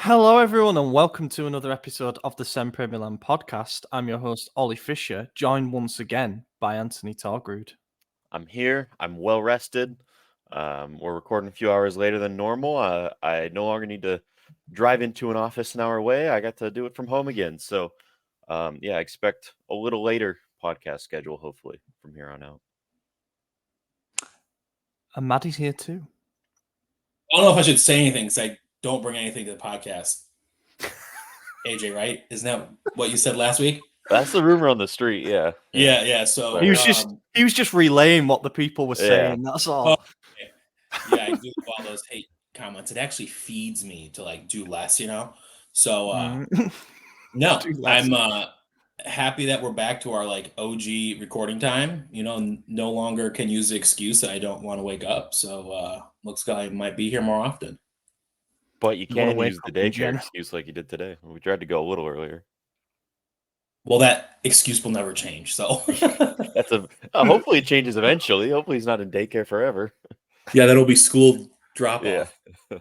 Hello, everyone, and welcome to another episode of the SempreMilan podcast. I'm your host, Ollie Fisher, joined once again by Anthony Torgrud. I'm here. I'm well rested. We're recording a few hours later than normal. I no longer need to drive into an office an hour away. I got to do it from home again. So, yeah, expect a little later podcast schedule, hopefully, from here on out. And Maddie's here too. I don't know if I should say anything because I don't bring anything to the podcast. AJ, right? Isn't that what you said last week? That's the rumor on the street. Yeah. Yeah. So He was just relaying what the people were saying. That's all. Okay. Yeah, I do all those hate comments. It actually feeds me to do less, So no, I'm happy that we're back to our OG recording time. No longer can use the excuse that I don't want to wake up. So looks like I might be here more often. But you can't use the daycare excuse like you did today. We tried to go a little earlier. Well, that excuse will never change. So that's hopefully it changes eventually. Hopefully he's not in daycare forever. Yeah, that'll be school drop off. Yeah.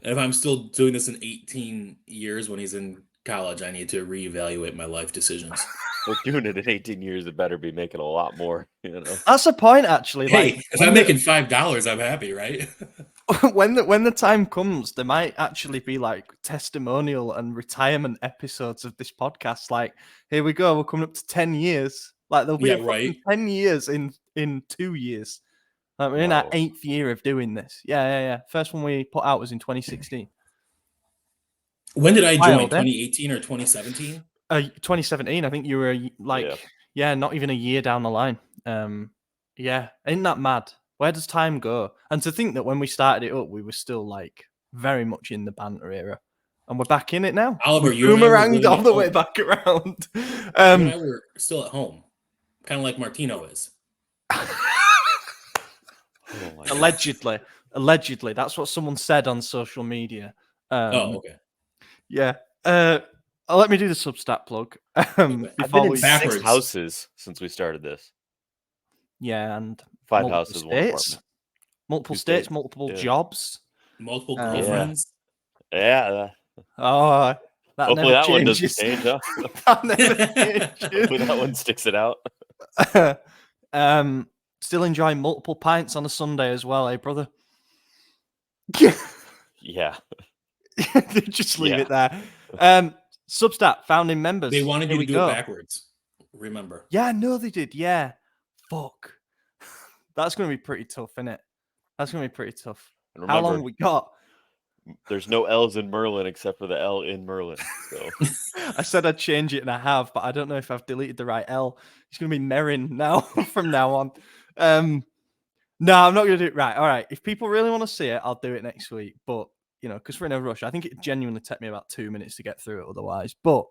If I'm still doing this in 18 years when he's in college, I need to reevaluate my life decisions. We're doing it in 18 years. It better be making a lot more. That's the point, actually. Hey, if I'm making $5, I'm happy, right? when the time comes, there might actually be testimonial and retirement episodes of this podcast. Here we go, we're coming up to 10 years. There'll be 10 years in 2 years. We're in our 8th year of doing this. Yeah. First one we put out was in 2016. When did I join? 2018 or 2017? 2017. I think you were not even a year down the line. Yeah, ain't that mad? Where does time go? And to think that when we started it up, we were still very much in the banter era, and we're back in it now. Oliver, you boomeranged all the way back around. You and I were still at home, kind of like Martino is. Allegedly, that's what someone said on social media. Okay. Yeah. Let me do the Substat plug. I've been in 6 houses since we started this. Yeah, and 5 houses, 1 apartment. Multiple states, multiple jobs. Multiple girlfriends. Yeah. Oh, hopefully that one doesn't change, huh? Hopefully that one sticks it out. Still enjoying multiple pints on a Sunday as well, eh, brother? Yeah. Just leave it there. Substat, founding members. They wanted you to do it backwards. Remember. Yeah, no, they did. Yeah. Fuck. That's going to be pretty tough, isn't it? That's going to be pretty tough. Remember, how long we got? There's no L's in Merlin except for the L in Merlin. So I said I'd change it, and I have, but I don't know if I've deleted the right L. It's going to be Merrin now from now on. No, I'm not going to do it right. All right. If people really want to see it, I'll do it next week. But, because we're in a rush, I think it genuinely took me about 2 minutes to get through it otherwise. But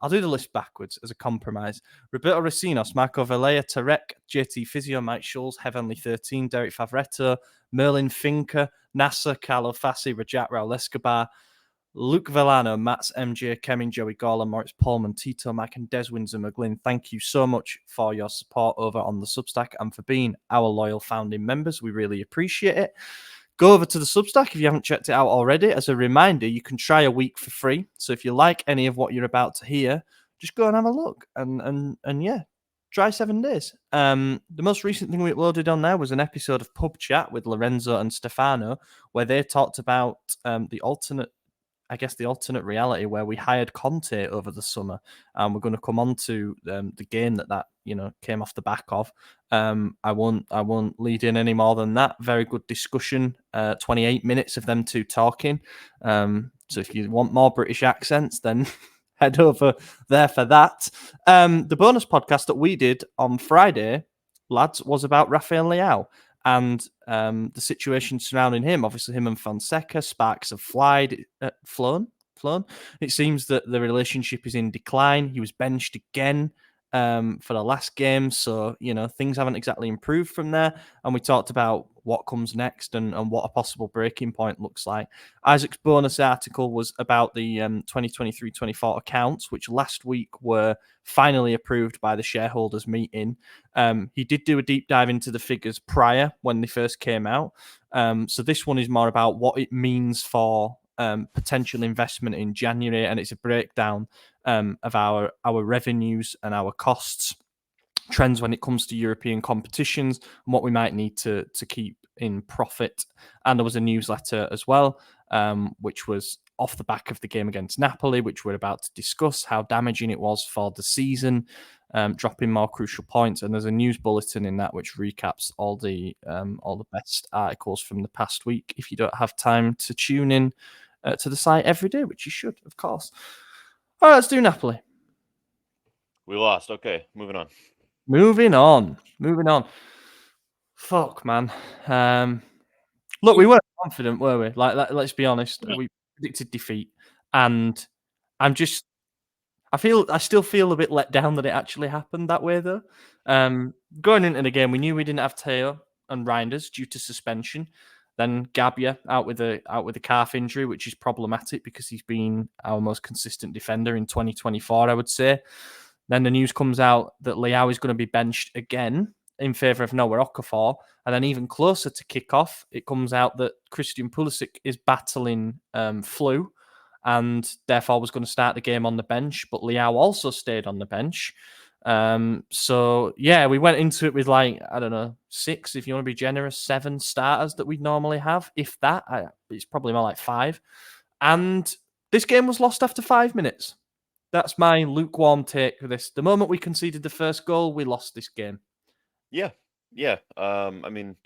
I'll do the list backwards as a compromise. Roberto Racinos, Marco Velea, Tarek, JT Physio, Mike Schulz, Heavenly 13, Derek Favretto, Merlin Finker, Nasser, Carlo Fassi, Rajat Raul Escobar, Luke Villano, Mats, MJ, Kemin, Joey Gawler, Moritz Pullman, Tito, Mike, and Des Windsor McGlynn. Thank you so much for your support over on the Substack and for being our loyal founding members. We really appreciate it. Go over to the Substack if you haven't checked it out already. As a reminder, you can try a week for free. So if you like any of what you're about to hear, just go and have a look. And yeah, try 7 days. The most recent thing we uploaded on there was an episode of Pub Chat with Lorenzo and Stefano, where they talked about the alternate reality where we hired Conte over the summer, and we're going to come on to the game that came off the back of. I won't lead in any more than that. Very good discussion. 28 minutes of them two talking. So if you want more British accents, then head over there for that. The bonus podcast that we did on Friday, lads, was about Rafael Leao and the situation surrounding him. Obviously, him and Fonseca, sparks have flown. It seems that the relationship is in decline. He was benched again for the last game, so things haven't exactly improved from there. And we talked about what comes next and what a possible breaking point looks like. Isaac's bonus article was about the 2023-24 accounts, which last week were finally approved by the shareholders meeting. He did do a deep dive into the figures prior when they first came out. So this one is more about what it means for potential investment in January, and it's a breakdown of our revenues and our costs, trends when it comes to European competitions, and what we might need to keep in profit. And there was a newsletter as well, which was off the back of the game against Napoli, which we're about to discuss, how damaging it was for the season, dropping more crucial points. And there's a news bulletin in that which recaps all the best articles from the past week, if you don't have time to tune in to the site every day, which you should, of course. All right, let's do Napoli. We lost. Okay, moving on. Moving on. Fuck, man. Look, we weren't confident, were we? Let's be honest. No. We predicted defeat, and I still feel a bit let down that it actually happened that way, though. Going into the game, we knew we didn't have Teo and Reijnders due to suspension. Then Gabia out with a calf injury, which is problematic because he's been our most consistent defender in 2024, I would say. Then the news comes out that Leao is going to be benched again in favour of Noah Okafor. And then even closer to kick-off, it comes out that Christian Pulisic is battling flu and therefore was going to start the game on the bench. But Leao also stayed on the bench. So, yeah, we went into it with 6, if you want to be generous, 7 starters that we'd normally have. If that, it's probably more like 5. And this game was lost after 5 minutes. That's my lukewarm take for this. The moment we conceded the first goal, we lost this game. Yeah. I mean,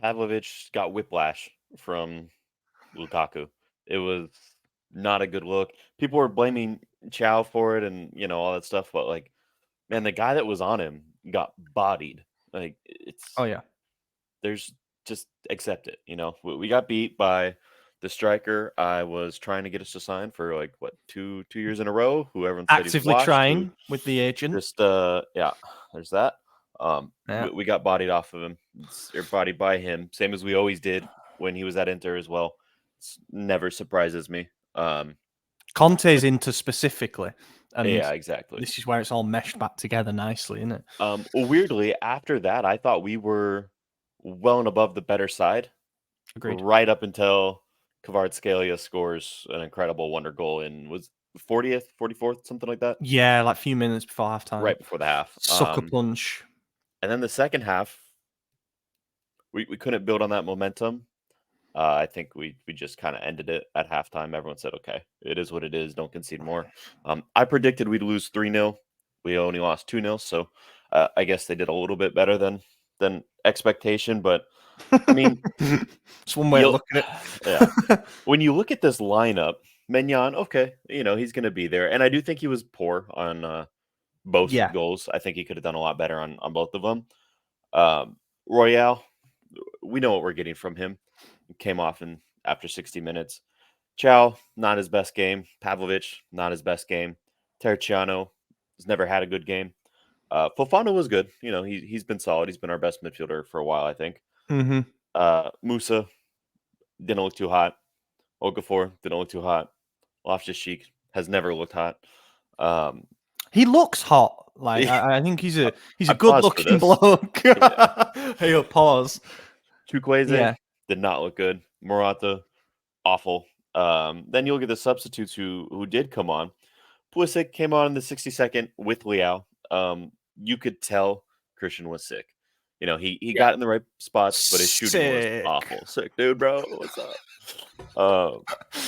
Pavlovic got whiplash from Lukaku. It was not a good look. People were blaming Chow for it and, all that stuff. But, man, the guy that was on him got bodied. Oh, yeah. There's just accept it. We got beat by the striker I was trying to get us to sign for 2 years in a row. Who everyone said actively trying with the agent. Just there's that. Yeah. We got bodied off of him. Or bodied by him, same as we always did when he was at Inter as well. Never surprises me. Conte's Inter specifically. And yeah, exactly. This is where it's all meshed back together nicely, isn't it? Well, weirdly, after that, I thought we were well and above the better side. Agreed. Right up until Kvaratskhelia scores an incredible wonder goal in was 40th, 44th, something like that. Yeah, a few minutes before halftime. Right before the half. Sucker punch. And then the second half, we couldn't build on that momentum. I think we just kind of ended it at halftime. Everyone said, okay, it is what it is. Don't concede more. I predicted we'd lose 3-0. We only lost 2-0. So I guess they did a little bit better than expectation. But, I mean, it's one way to look at it. Yeah. When you look at this lineup, Maignan, okay, he's going to be there. And I do think he was poor on both goals. I think he could have done a lot better on both of them. Royale, we know what we're getting from him. He came off after 60 minutes. Chow, not his best game. Pavlovic, not his best game. Terracciano has never had a good game. Fofana was good. He's been solid. He's been our best midfielder for a while, I think. Mm-hmm. Musa didn't look too hot. Okafor didn't look too hot. Loftus-Cheek has never looked hot. He looks hot. I think he's a good-looking bloke. Hey, pause. Chukwueze did not look good. Morata, awful. Then you look at the substitutes who did come on. Pulisic came on in the 62nd with Leao. You could tell Christian was sick. He got in the right spots, but his shooting was awful. Sick, dude, bro. What's up?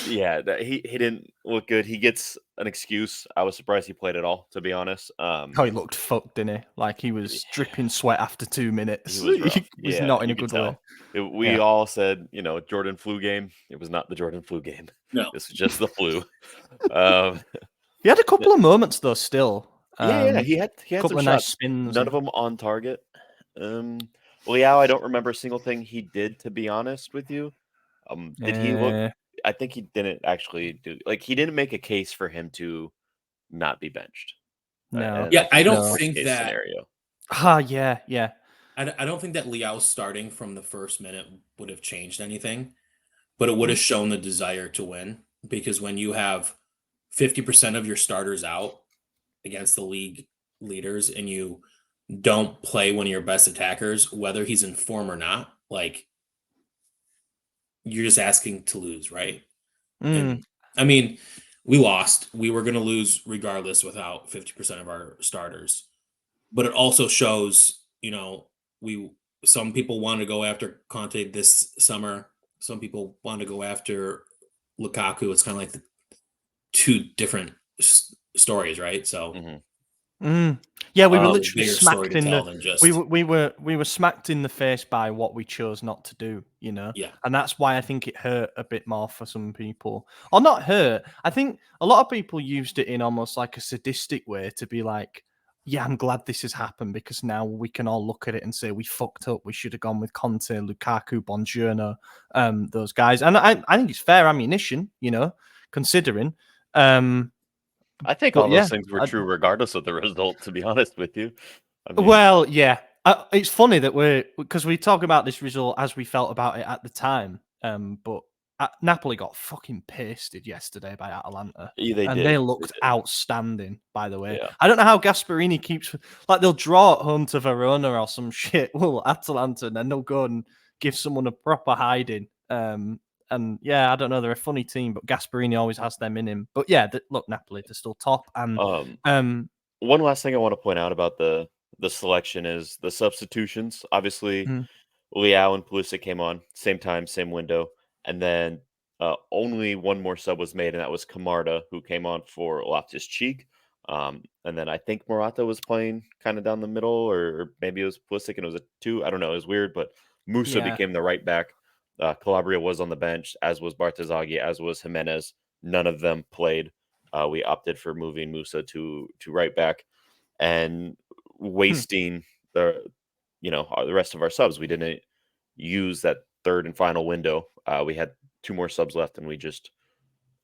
He didn't look good. He gets an excuse. I was surprised he played at all, to be honest. He looked fucked, didn't he? He was dripping sweat after 2 minutes. He was not in a good way. We all said, Jordan flu game. It was not the Jordan flu game. No. This was just the flu. He had a couple of moments, though, still. He had a couple some of shots. nice spins. None of them on target. Leao, I don't remember a single thing he did, to be honest with you. Did he look? I think he didn't actually do. He didn't make a case for him to not be benched. No. I don't think that scenario. Yeah. I don't think that Leao starting from the first minute would have changed anything, but it would have shown the desire to win, because when you have 50% of your starters out against the league leaders and you don't play one of your best attackers, whether he's in form or not, you're just asking to lose, right? And I mean, we lost. We were going to lose regardless without 50% of our starters. But it also shows, some people want to go after Conte this summer. Some people want to go after Lukaku. It's kind of like the two different stories, right? So yeah, we were literally bigger story smacked to in tell the than just we were smacked in the face by what we chose not to do, yeah. and that's why I think it hurt a bit more for some people, or not hurt. I think a lot of people used it in almost like a sadistic way to be like, yeah, I'm glad this has happened because now we can all look at it and say we fucked up. We should have gone with Conte, Lukaku, Bongiorno, those guys, and I think it's fair ammunition, considering. I think But all yeah, those things were true regardless of the result, to be honest with you. I mean, well, yeah. It's funny that because we talk about this result as we felt about it at the time. But Napoli got fucking pasted yesterday by Atalanta, yeah, they and did. they looked outstanding. By the way, Yeah. I don't know how Gasperini keeps they'll draw at home to Verona or some shit. Well, Atalanta, and then they'll go and give someone a proper hiding. And yeah, I don't know. They're a funny team, but Gasperini always has them in him. But yeah, look, Napoli, they're still top. And one last thing I want to point out about the selection is the substitutions. Obviously, Leao and Pulisic came on same time, same window, and then only one more sub was made, and that was Camarda, who came on for Loftus-Cheek. And then I think Morata was playing kind of down the middle, or maybe it was Pulisic and it was a 2. I don't know. It was weird, but Musa became the right back. Calabria was on the bench, as was Bartazaghi, as was Jimenez. None of them played. We opted for moving Musa to right back and wasting the rest of our subs. We didn't use that third and final window. We had 2 more subs left, and we just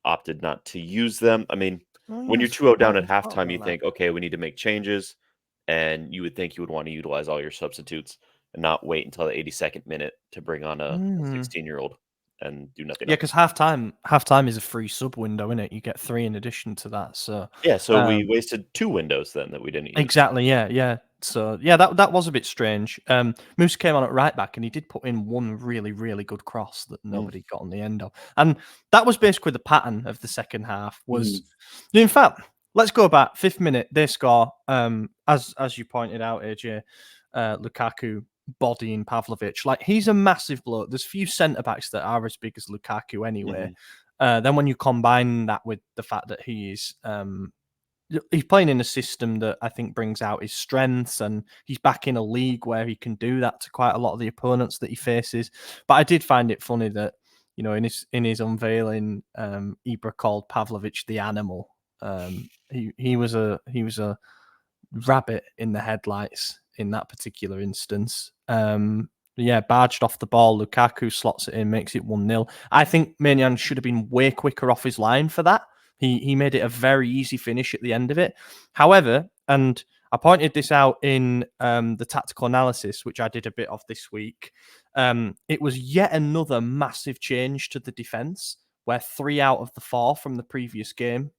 opted not to use them. I mean, when you're 2-0 down at halftime, you think, okay, we need to make changes, and you would think you would want to utilize all your substitutes and not wait until the 82nd minute to bring on a 16-year-old and do nothing. Yeah, because halftime is a free sub window, isn't it? You get 3 in addition to that. So yeah, so we wasted 2 windows then that we didn't use. Exactly. Yeah. So yeah, that was a bit strange. Moose came on at right back, and he did put in one really, really good cross that nobody got on the end of, and that was basically the pattern of the second half. In fact, let's go back 5th minute. They score. As you pointed out, AJ, Lukaku bodying Pavlovic. Like, he's a massive bloke. There's few centre backs that are as big as Lukaku anyway. Then when you combine that with the fact that he's playing in a system that I think brings out his strengths, and he's back in a league where he can do that to quite a lot of the opponents that he faces. But I did find it funny that, in his unveiling, Ibra called Pavlovic the animal. He was a rabbit in the headlights in that particular instance. Barged off the ball. Lukaku slots it in, makes it 1-0. I think Maignan should have been way quicker off his line for that. He made it a very easy finish at the end of it. However, and I pointed this out in the tactical analysis, which I did a bit of this week, it was yet another massive change to the defence, where 3 out of the 4 from the previous game.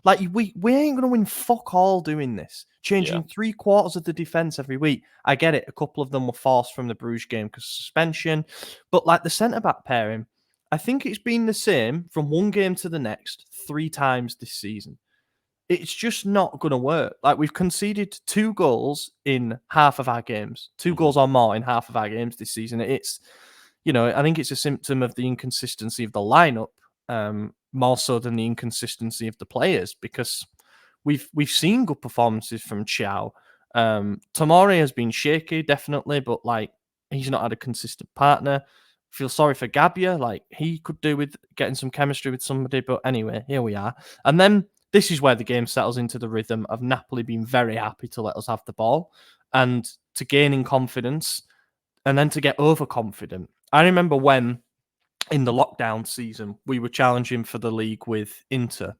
Like, we ain't going to win fuck all doing this. Changing 3/4 of the defence every week. I get it. A couple of them were forced from the Bruges game because of suspension. But like the centre-back pairing, I think it's been the same from one game to the next 3 times this season. It's just not going to work. Like, we've conceded 2 goals in half of our games. 2 goals or more in half of our games this season. It's, I think it's a symptom of the inconsistency of the lineup, more so than the inconsistency of the players, because we've seen good performances from Thiaw. Tomori has been shaky, definitely, but like, he's not had a consistent partner. Feel sorry for Gabbia. Like, he could do with getting some chemistry with somebody, but anyway, here we are. And then this is where the game settles into the rhythm of Napoli being very happy to let us have the ball and to gaining confidence and then to get overconfident. I remember when, in the lockdown season, we were challenging for the league with Inter,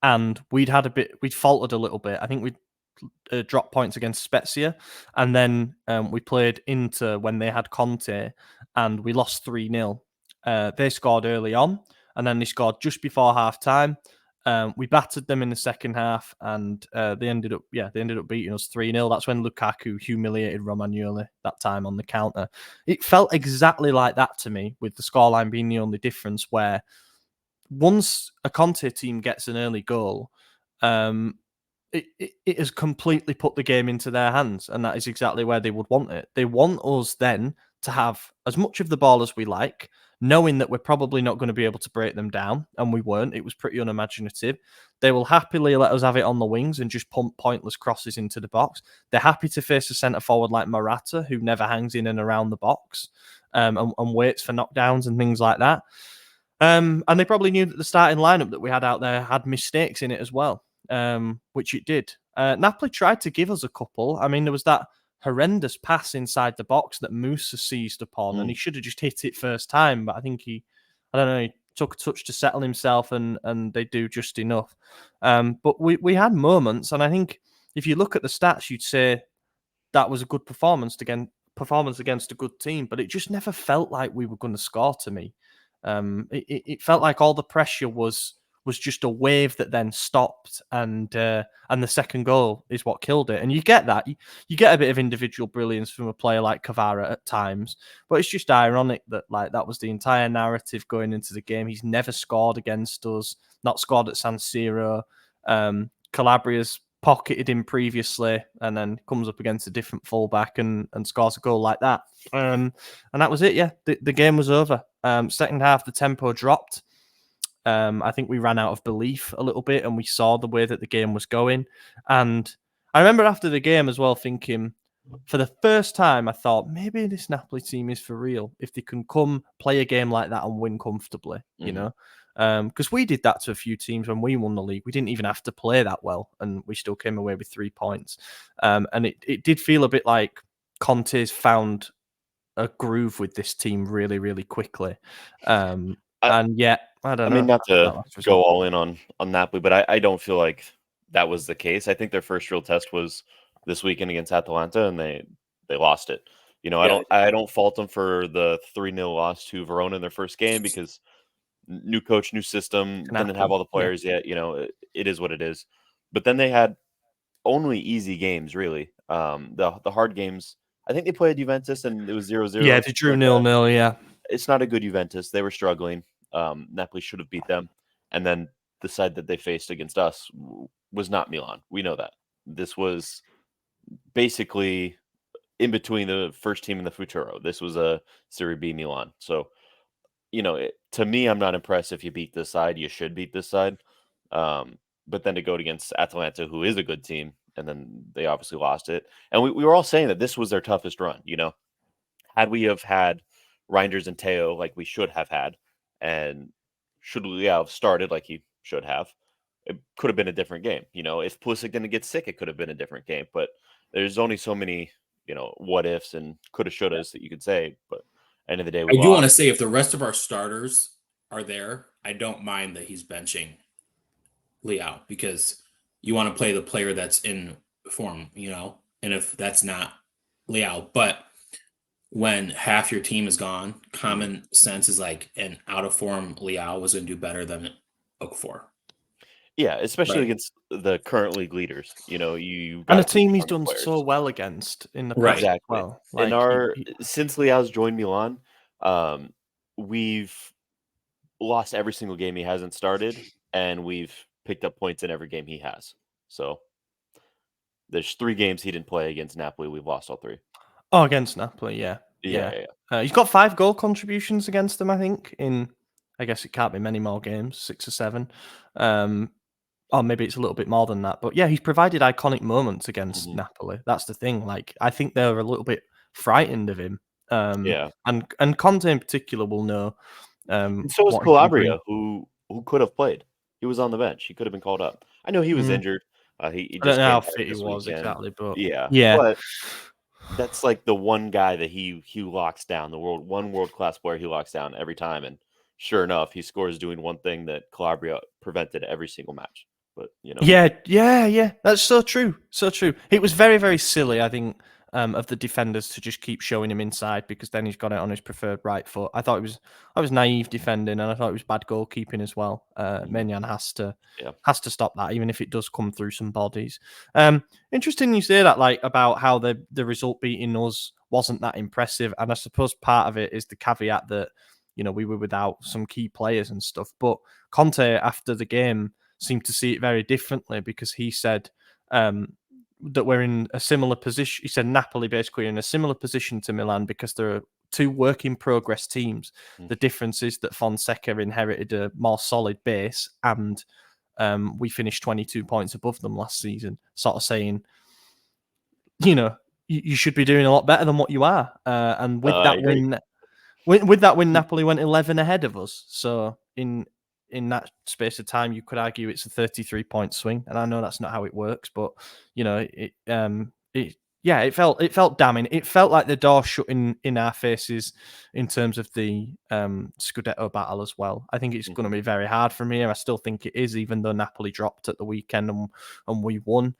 and we'd faltered a little bit. I think we'd dropped points against Spezia, and then we played Inter when they had Conte, and we lost 3-0. They scored early on, and then they scored just before half time. We battered them in the second half, and they ended up beating us 3-0. That's when Lukaku humiliated Romagnoli that time on the counter. It felt exactly like that to me, with the scoreline being the only difference, where once a Conte team gets an early goal, it has completely put the game into their hands, and that is exactly where they would want it. They want us then to have as much of the ball as we like, knowing that we're probably not going to be able to break them down, and we weren't. It was pretty unimaginative. They will happily let us have it on the wings and just pump pointless crosses into the box. They're happy to face a centre forward like Morata, who never hangs in and around the box, and waits for knockdowns and things like that. And they probably knew that the starting lineup that we had out there had mistakes in it as well, which it did. Napoli tried to give us a couple. I mean, there was that horrendous pass inside the box that Musa seized upon, and he should have just hit it first time. But I think he took a touch to settle himself, and they do just enough. But we had moments, and I think if you look at the stats, you'd say that was a good performance against a good team, but it just never felt like we were going to score to me. It felt like all the pressure was just a wave that then stopped, and the second goal is what killed it. And you get that. You get a bit of individual brilliance from a player like Kvara at times, but it's just ironic that that was the entire narrative going into the game. He's never scored against us, not scored at San Siro. Calabria's pocketed him previously and then comes up against a different fullback and scores a goal like that. And that was it, yeah. The game was over. Second half, the tempo dropped. I think we ran out of belief a little bit, and we saw the way that the game was going. And I remember after the game as well thinking, for the first time, I thought maybe this Napoli team is for real if they can come play a game like that and win comfortably, you know? Because we did that to a few teams when we won the league. We didn't even have to play that well, and we still came away with 3 points. And it did feel a bit like Conte's found a groove with this team really, really quickly. And yet, I don't know. I mean, not to go all in on Napoli, but I don't feel like that was the case. I think their first real test was this weekend against Atalanta, and they lost it. You know, I don't fault them for the 3-0 loss to Verona in their first game, because new coach, new system, didn't have all the players yet. You know, it is what it is. But then they had only easy games, really. The hard games, I think they played Juventus and it was 0-0. Yeah, they drew 0-0, yeah. It's not a good Juventus. They were struggling. Napoli should have beat them. And then the side that they faced against us was not Milan. We know that. This was basically in between the first team and the Futuro. This was a Serie B Milan. So, you know, to me, I'm not impressed if you beat this side. You should beat this side. But then to go against Atalanta, who is a good team, and then they obviously lost it. And we were all saying that this was their toughest run, you know. Had we have had Reijnders and Theo like we should have had, and should Leao have started like he should have, it could have been a different game. You know, if Pulisic didn't get sick, it could have been a different game. But there's only so many, you know, what ifs and coulda, shouldas that you could say. But end of the day, I do want to say, if the rest of our starters are there, I don't mind that he's benching Leao, because you want to play the player that's in form, you know, and if that's not Leao, but when half your team is gone, common sense is like an out of form Leao was going to do better than Okafor. Yeah, especially against the current league leaders. You know, you and a team he's done so well against in the past. Exactly. Well, like since Leao's joined Milan, we've lost every single game he hasn't started, and we've picked up points in every game he has. So there's 3 games he didn't play against Napoli. We've lost all 3. Oh, against Napoli, yeah. He's got 5 goal contributions against them, I think. I guess it can't be many more games, 6 or 7. Or maybe it's a little bit more than that. But yeah, he's provided iconic moments against Napoli. That's the thing. Like, I think they're a little bit frightened of him. And Conte in particular will know. And so was Calabria, who could have played. He was on the bench. He could have been called up. I know he was injured. He just I don't know how fit he was exactly, but yeah. But that's like the one guy that he locks down. One world class player he locks down every time, and sure enough, he scores doing one thing that Calabria prevented every single match. But you know, yeah, that's so true, so true. It was very, very silly, I think, of the defenders to just keep showing him inside, because then he's got it on his preferred right foot. I was naive defending, and I thought it was bad goalkeeping as well. Maignan has to stop that, even if it does come through some bodies. Interesting you say that, like, about how the result beating us wasn't that impressive, and I suppose part of it is the caveat that we were without some key players and stuff. But Conte, after the game, seemed to see it very differently because he said that we're in a similar position. He said Napoli basically are in a similar position to Milan because there are two work in progress teams. The difference is that Fonseca inherited a more solid base, and we finished 22 points above them last season, sort of saying, you should be doing a lot better than what you are. And with that win, Napoli went 11 ahead of us. So in that space of time, you could argue it's a 33-point swing. And I know that's not how it works, but it felt damning. It felt like the door shut in our faces in terms of the Scudetto battle as well. I think it's going to be very hard from here. I still think it is, even though Napoli dropped at the weekend and we won.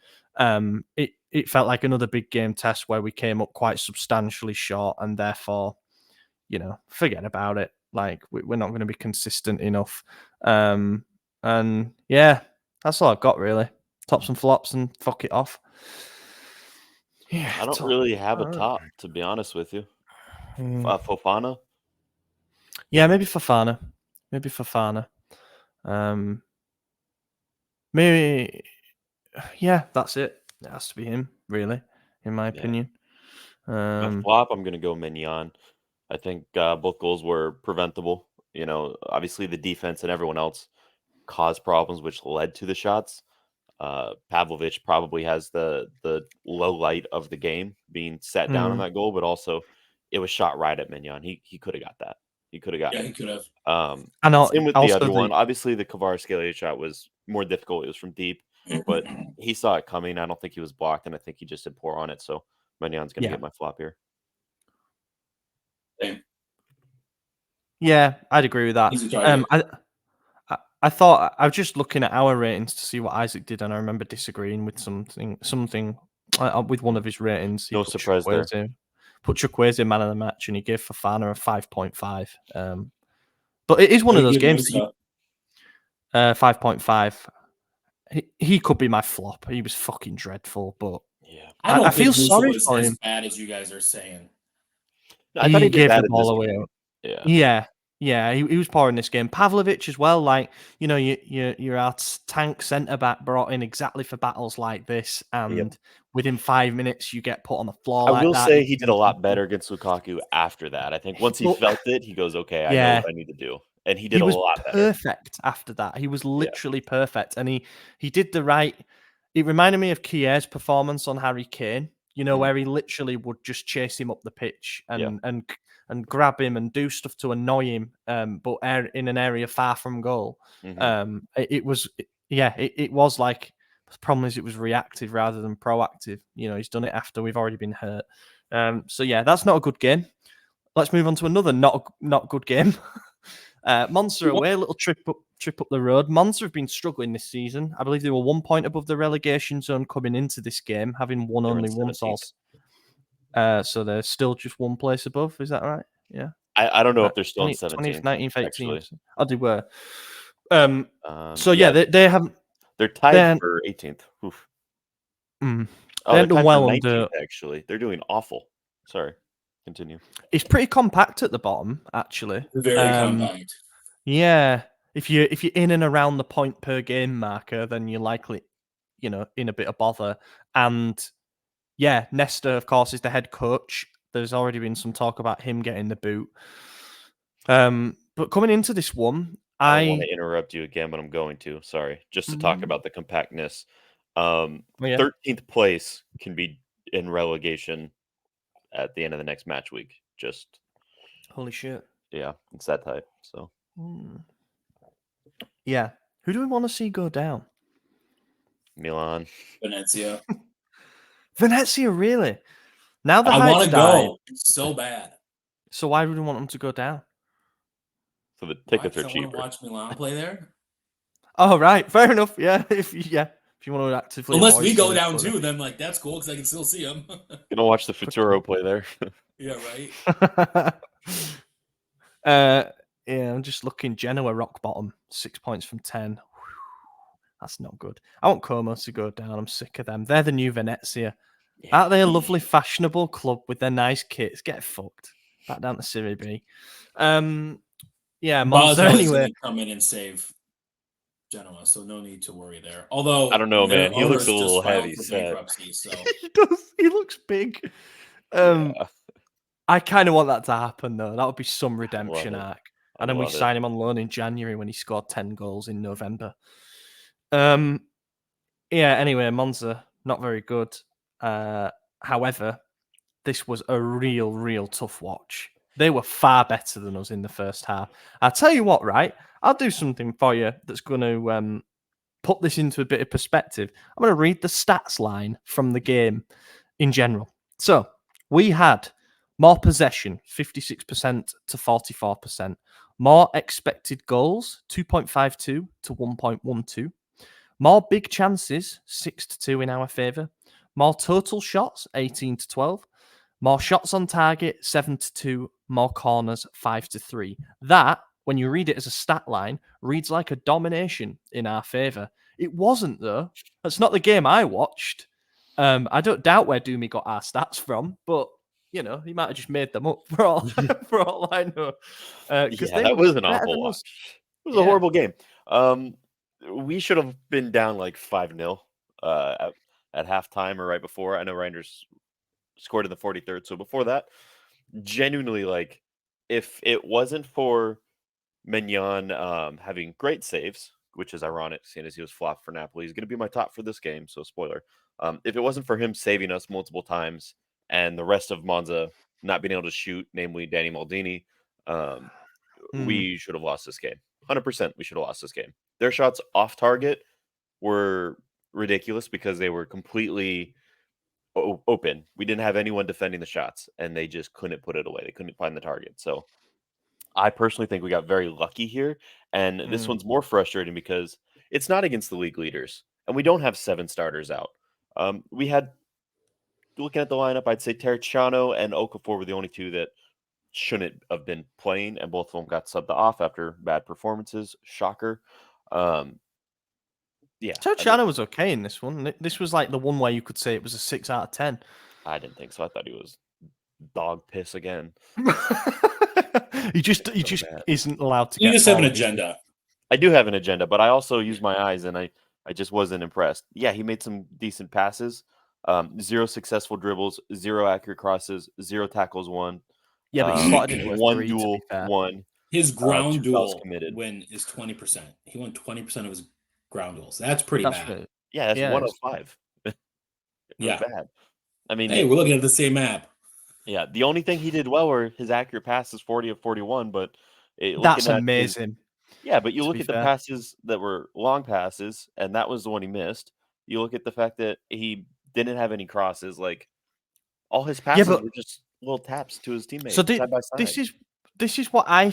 It felt like another big game test where we came up quite substantially short, and therefore, forget about it. Like, we're not going to be consistent enough. And yeah, that's all I've got, really. Tops and flops and fuck it off. Yeah, I don't really have a top, to be honest with you. Fofana? Yeah, maybe Fofana. Maybe, yeah, that's it. It has to be him, really, in my opinion. My flop, I'm going to go Mignon. I think both goals were preventable. Obviously the defense and everyone else caused problems, which led to the shots. Pavlovic probably has the low light of the game, being sat down on that goal, but also it was shot right at Mignon. He could have got that. He could have got it. He could have. Same with the other one. Obviously, the Kvaratskhelia shot was more difficult. It was from deep, but he saw it coming. I don't think he was blocked, and I think he just did poor on it. So Mignon's going to get my flop here. Same. Yeah, I'd agree with that. I thought I was just looking at our ratings to see what Isaac did, and I remember disagreeing with something with one of his ratings. No surprise there. Put Chukwueze man of the match, and he gave Fofana a 5.5. But it is one of those games. 5.5. He could be my flop. He was fucking dreadful, but I feel sorry for him. As bad as you guys are saying. I thought he gave the ball away. Yeah, he was poor in this game. Pavlovic as well, like, you're our tank centre-back brought in exactly for battles like this, and within 5 minutes you get put on the floor. I will say he did a lot better against Lukaku after that. I think once he felt it, he goes, okay, I know what I need to do. And he did a lot better. Perfect after that. He was literally perfect. And he did the right... It reminded me of Kier's performance on Harry Kane, where he literally would just chase him up the pitch and grab him and do stuff to annoy him, but in an area far from goal. It was like, the problem is it was reactive rather than proactive. He's done it after we've already been hurt. So yeah, that's not a good game. Let's move on to another not good game. Monza away, a little trip up the road. Monza have been struggling this season. I believe they were 1 point above the relegation zone coming into this game, having won only one source. So they're still just one place above. Is that right? Yeah. I don't know if they're still in 17th. 19th, 18th. Oh, they were. They haven't. They're tied for 18th. Oof. They're tied well for 19th, under. Actually, they're doing awful. Sorry. Continue. It's pretty compact at the bottom, actually. Very compact. Yeah. If you're in and around the point per game marker, then you're likely, in a bit of bother. And yeah, Nesta, of course, is the head coach. There's already been some talk about him getting the boot. But coming into this one, I want to interrupt you again, but I'm going to. Sorry, just to talk about the compactness. 13th place can be in relegation at the end of the next match week. Just holy shit. Yeah, it's that type. So yeah, who do we want to see go down? Milan, Venezia. Venezia, really? Now the I want to go so bad. So why would we want them to go down? So the tickets are cheaper. I want to watch Milan play there. Oh right, fair enough. Yeah, if you want to actively. Unless we go down too, then that's cool because I can still see them. You don't watch the Futuro play there. Yeah, right. Yeah, I'm just looking. Genoa rock bottom, 6 points from 10. That's not good. I want Como to go down. I'm sick of them. They're the new Venezia. Yeah. Aren't they a lovely, fashionable club with their nice kits? Get fucked. Back down to Serie B. Yeah, Monza Basel is anyway. going to come in and save Genoa, so no need to worry there. Although I don't know, their man. He looks owners a little just filed heavy for set. bankruptcy, so He does. He looks big. Yeah. I kind of want that to happen though. That would be some redemption it. arc. I And then we love it. sign him on loan in January when he scored 10 goals in November. Yeah, anyway, Monza, not very good. However, this was a real tough watch. They were far better than us in the first half. I'll tell you what, right? I'll do something for you that's going to put this into a bit of perspective. I'm going to read the stats line from the game in general. So we had more possession, 56% to 44%. More expected goals, 2.52 to 1.12. More big chances, 6-2 in our favour. More total shots, 18-12. More shots on target, 7-2. More corners, 5-3. That, when you read it as a stat line, reads like a domination in our favour. It wasn't, though. That's not the game I watched. I don't doubt where Doomy got our stats from, but he might have just made them up for all for all I know. That was an awful watch. It was a horrible game. We should have been down like 5-0 at halftime or right before. I know Reijnders scored in the 43rd, so before that, genuinely, like, if it wasn't for Mignon having great saves, which is ironic, seeing as he was flopped for Napoli, he's going to be my top for this game, so spoiler. If it wasn't for him saving us multiple times and the rest of Monza not being able to shoot, namely Danny Maldini, we should have lost this game. 100% we should have lost this game. Their shots off target were ridiculous because they were completely open. We didn't have anyone defending the shots, and they just couldn't put it away. They couldn't find the target. So I personally think we got very lucky here. And this one's more frustrating because it's not against the league leaders, and we don't have 7 starters out. We had, looking at the lineup, I'd say Terracciano and Okafor were the only 2 that shouldn't have been playing, and both of them got subbed off after bad performances. Shocker. Terracciano was okay in this one. This was like the one where you could say it was a 6 out of 10. I didn't think so. I thought he was dog piss again. he just isn't allowed to. You just have an agenda. I do have an agenda, but I also use my eyes, and I just wasn't impressed. Yeah, he made some decent passes. 0 successful dribbles, 0 accurate crosses, 0 tackles won. Yeah, but he slotted into 1 duel, 1. His ground 2 fouls duel committed. win is 20%. He won 20% of his ground duels. That's pretty bad. Good. Yeah, that's 1 of 5. Yeah, bad. I mean, hey, we're looking at the same map. Yeah, the only thing he did well were his accurate passes, 40 of 41. But that's amazing. But you look at the passes that were long passes, and that was the one he missed. You look at the fact that he didn't have any crosses. Like, all his passes were just little taps to his teammates side by side. This is what I.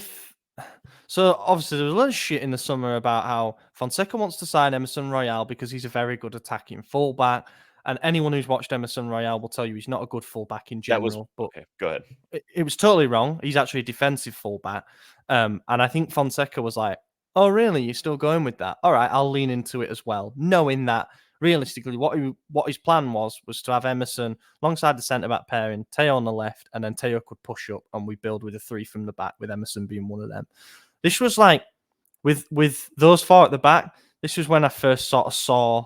So obviously there was a lot of shit in the summer about how Fonseca wants to sign Emerson Royale because he's a very good attacking fullback. And anyone who's watched Emerson Royale will tell you he's not a good fullback in general. Okay, go ahead. It was totally wrong. He's actually a defensive fullback. And I think Fonseca was like, oh, really? You're still going with that? All right, I'll lean into it as well. Knowing that, realistically, what his plan was to have Emerson alongside the centre-back pairing, Teo on the left, and then Teo could push up, and we build with a 3 from the back, with Emerson being one of them. This was like, with those 4 at the back, this was when I first sort of saw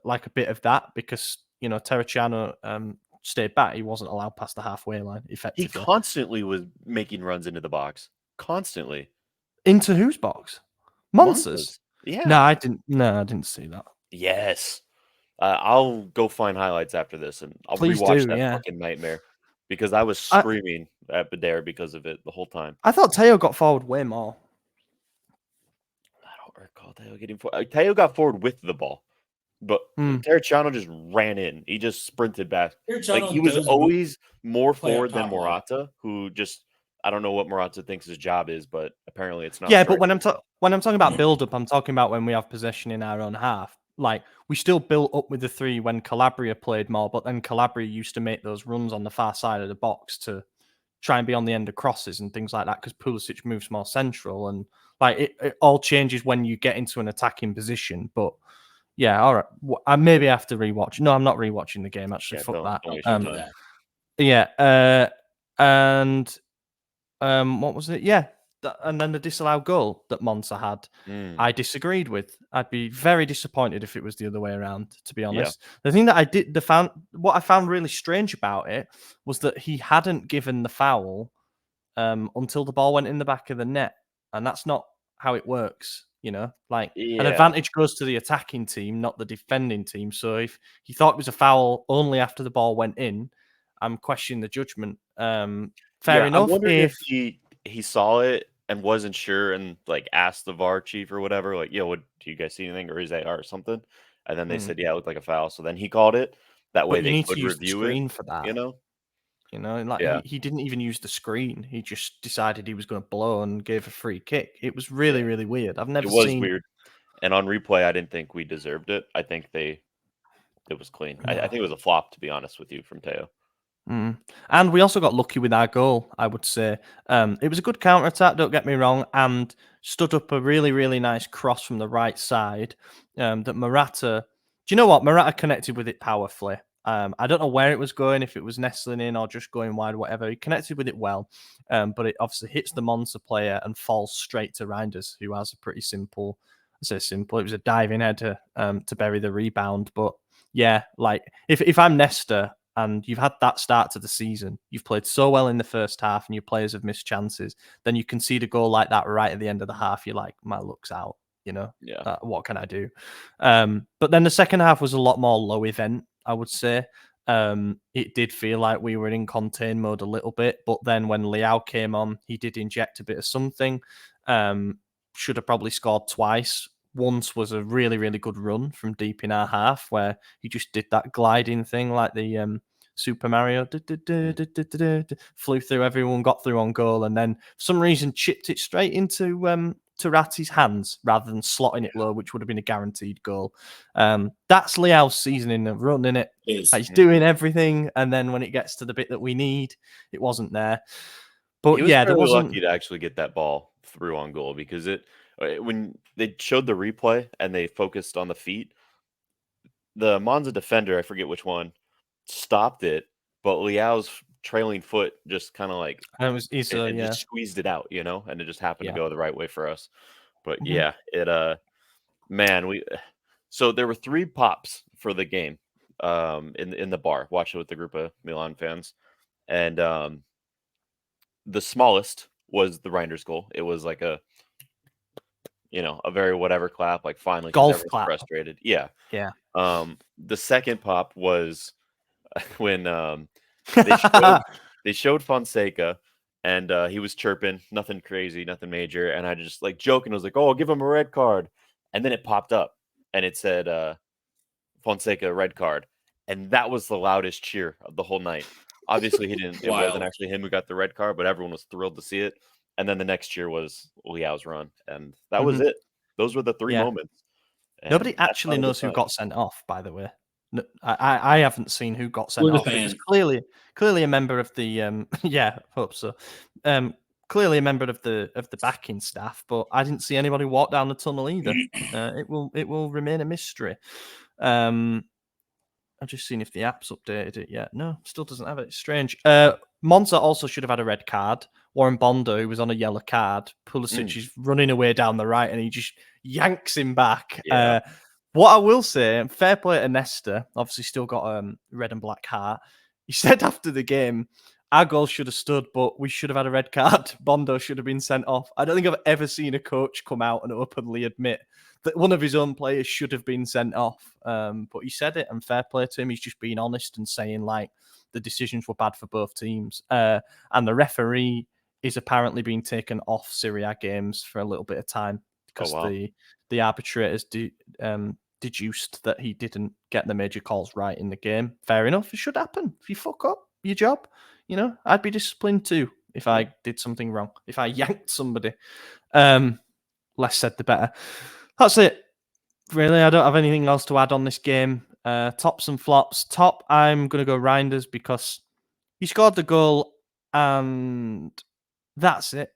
like a bit of that, because Terracciano stayed back. He wasn't allowed past the halfway line effectively. He constantly was making runs into the box. Constantly. Into whose box? Monza's. Yeah. No, I didn't see that. Yes. I'll go find highlights after this, and I'll rewatch that fucking nightmare, because I was screaming at Badare because of it the whole time. I thought Teo got forward way more. I don't recall Teo getting forward. Teo got forward with the ball, but Terracciano just ran in. He just sprinted back. Like, he was always more forward than Morata, who just, I don't know what Morata thinks his job is, but apparently it's not. Yeah, but when I'm talking about build-up, I'm talking about when we have possession in our own half. Like, we still built up with the 3 when Calabria played more, but then Calabria used to make those runs on the far side of the box to try and be on the end of crosses and things like that, because Pulisic moves more central, and like it all changes when you get into an attacking position. But yeah, all right, I maybe have to rewatch. No, I'm not rewatching the game actually. Fuck that. Yeah, and what was it? Yeah, and then the disallowed goal that Monza had, I disagreed with. I'd be very disappointed if it was the other way around, to be honest. The thing that what I found really strange about it was that he hadn't given the foul until the ball went in the back of the net, and that's not how it works. Like an advantage goes to the attacking team, not the defending team. So if he thought it was a foul only after the ball went in, I'm questioning the judgment. Fair enough. I'm wondering if he saw it and wasn't sure and like asked the VAR chief or whatever, like, "Yo, do you guys see anything or is that or something?" And then they said, "Yeah, it looked like a foul." So then he called it. That way But you they need could to use the review it. screen for that. Like he didn't even use the screen. He just decided he was going to blow and gave a free kick. It was really, really weird. I've never seen. It was weird. And on replay, I didn't think we deserved it. I think it was clean. I think it was a flop, to be honest with you, from Teo. And we also got lucky with our goal, I would say. It was a good counter-attack, don't get me wrong, and stood up a really, really nice cross from the right side that Morata... Do you know what? Morata connected with it powerfully. I don't know where it was going, if it was nestling in or just going wide, whatever. He connected with it well, but it obviously hits the Monza player and falls straight to Reijnders, who has a pretty simple... I say simple. It was a diving header to bury the rebound. But yeah, like if I'm Nesta and you've had that start to the season, you've played so well in the first half and your players have missed chances, then you concede a goal like that right at the end of the half, you're like, my luck's out, what can I do? But then the second half was a lot more low event, I would say. It did feel like we were in contain mode a little bit, but then when Leao came on, he did inject a bit of something. Should have probably scored twice. Once was a really, really good run from deep in our half where he just did that gliding thing like the Super Mario. Flew through everyone, got through on goal, and then for some reason chipped it straight into Ratti's hands rather than slotting it low, which would have been a guaranteed goal. That's Leao's season in the run, isn't it? He's doing everything, and then when it gets to the bit that we need, it wasn't there. But he was there wasn't lucky to actually get that ball through on goal because when they showed the replay and they focused on the feet, the Monza defender, I forget which one, stopped it, but Leao's trailing foot just kind of like just squeezed it out, and it just happened to go the right way for us. But so there were 3 pops for the game in the bar, watching with the group of Milan fans, and the smallest was the Reijnders goal. It was like a very whatever clap, like finally golf clap. Frustrated. Yeah. The second pop was when they showed Fonseca and he was chirping, nothing crazy, nothing major, and I just like joking was like, "Oh, I'll give him a red card," and then it popped up and it said Fonseca red card, and that was the loudest cheer of the whole night. Obviously, he didn't. It wasn't actually him who got the red card, but everyone was thrilled to see it. And then the next cheer was Leao's run, and that was it. Those were the 3 moments. And nobody actually knows who got sent off, by the way. No, I haven't seen who got sent off. It was clearly a member of the hope so. Clearly a member of the backing staff, but I didn't see anybody walk down the tunnel either. It will remain a mystery. I've just seen if the app's updated it yet. No, still doesn't have it. It's strange. Monza also should have had a red card. Warren Bondo, who was on a yellow card, Pulisic is running away down the right and he just yanks him back. Yeah. What I will say, fair play to Nesta, obviously still got a red and black heart. He said after the game, our goal should have stood, but we should have had a red card. Bondo should have been sent off. I don't think I've ever seen a coach come out and openly admit that one of his own players should have been sent off. But he said it, and fair play to him. He's just being honest and saying, like, the decisions were bad for both teams. And the referee is apparently being taken off Serie A games for a little bit of time because the arbitrators deduced that he didn't get the major calls right in the game. Fair enough. It should happen. If you fuck up your job, I'd be disciplined too if I did something wrong. If I yanked somebody. Less said, the better. That's it. Really, I don't have anything else to add on this game. Tops and flops. Top, I'm going to go Reijnders because he scored the goal and that's it.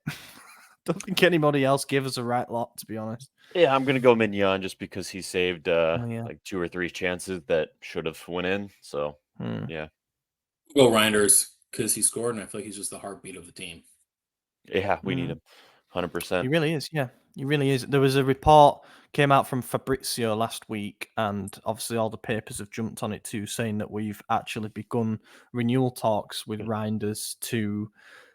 Don't think anybody else gave us a right lot, to be honest. Yeah, I'm going to go Mignon just because he saved like 2 or 3 chances that should have went in. So, yeah. Go Reijnders because he scored and I feel like he's just the heartbeat of the team. Yeah, we need him. 100%. He really is, yeah. He really is. There was a report came out from Fabrizio last week, and obviously all the papers have jumped on it too, saying that we've actually begun renewal talks with Reijnders to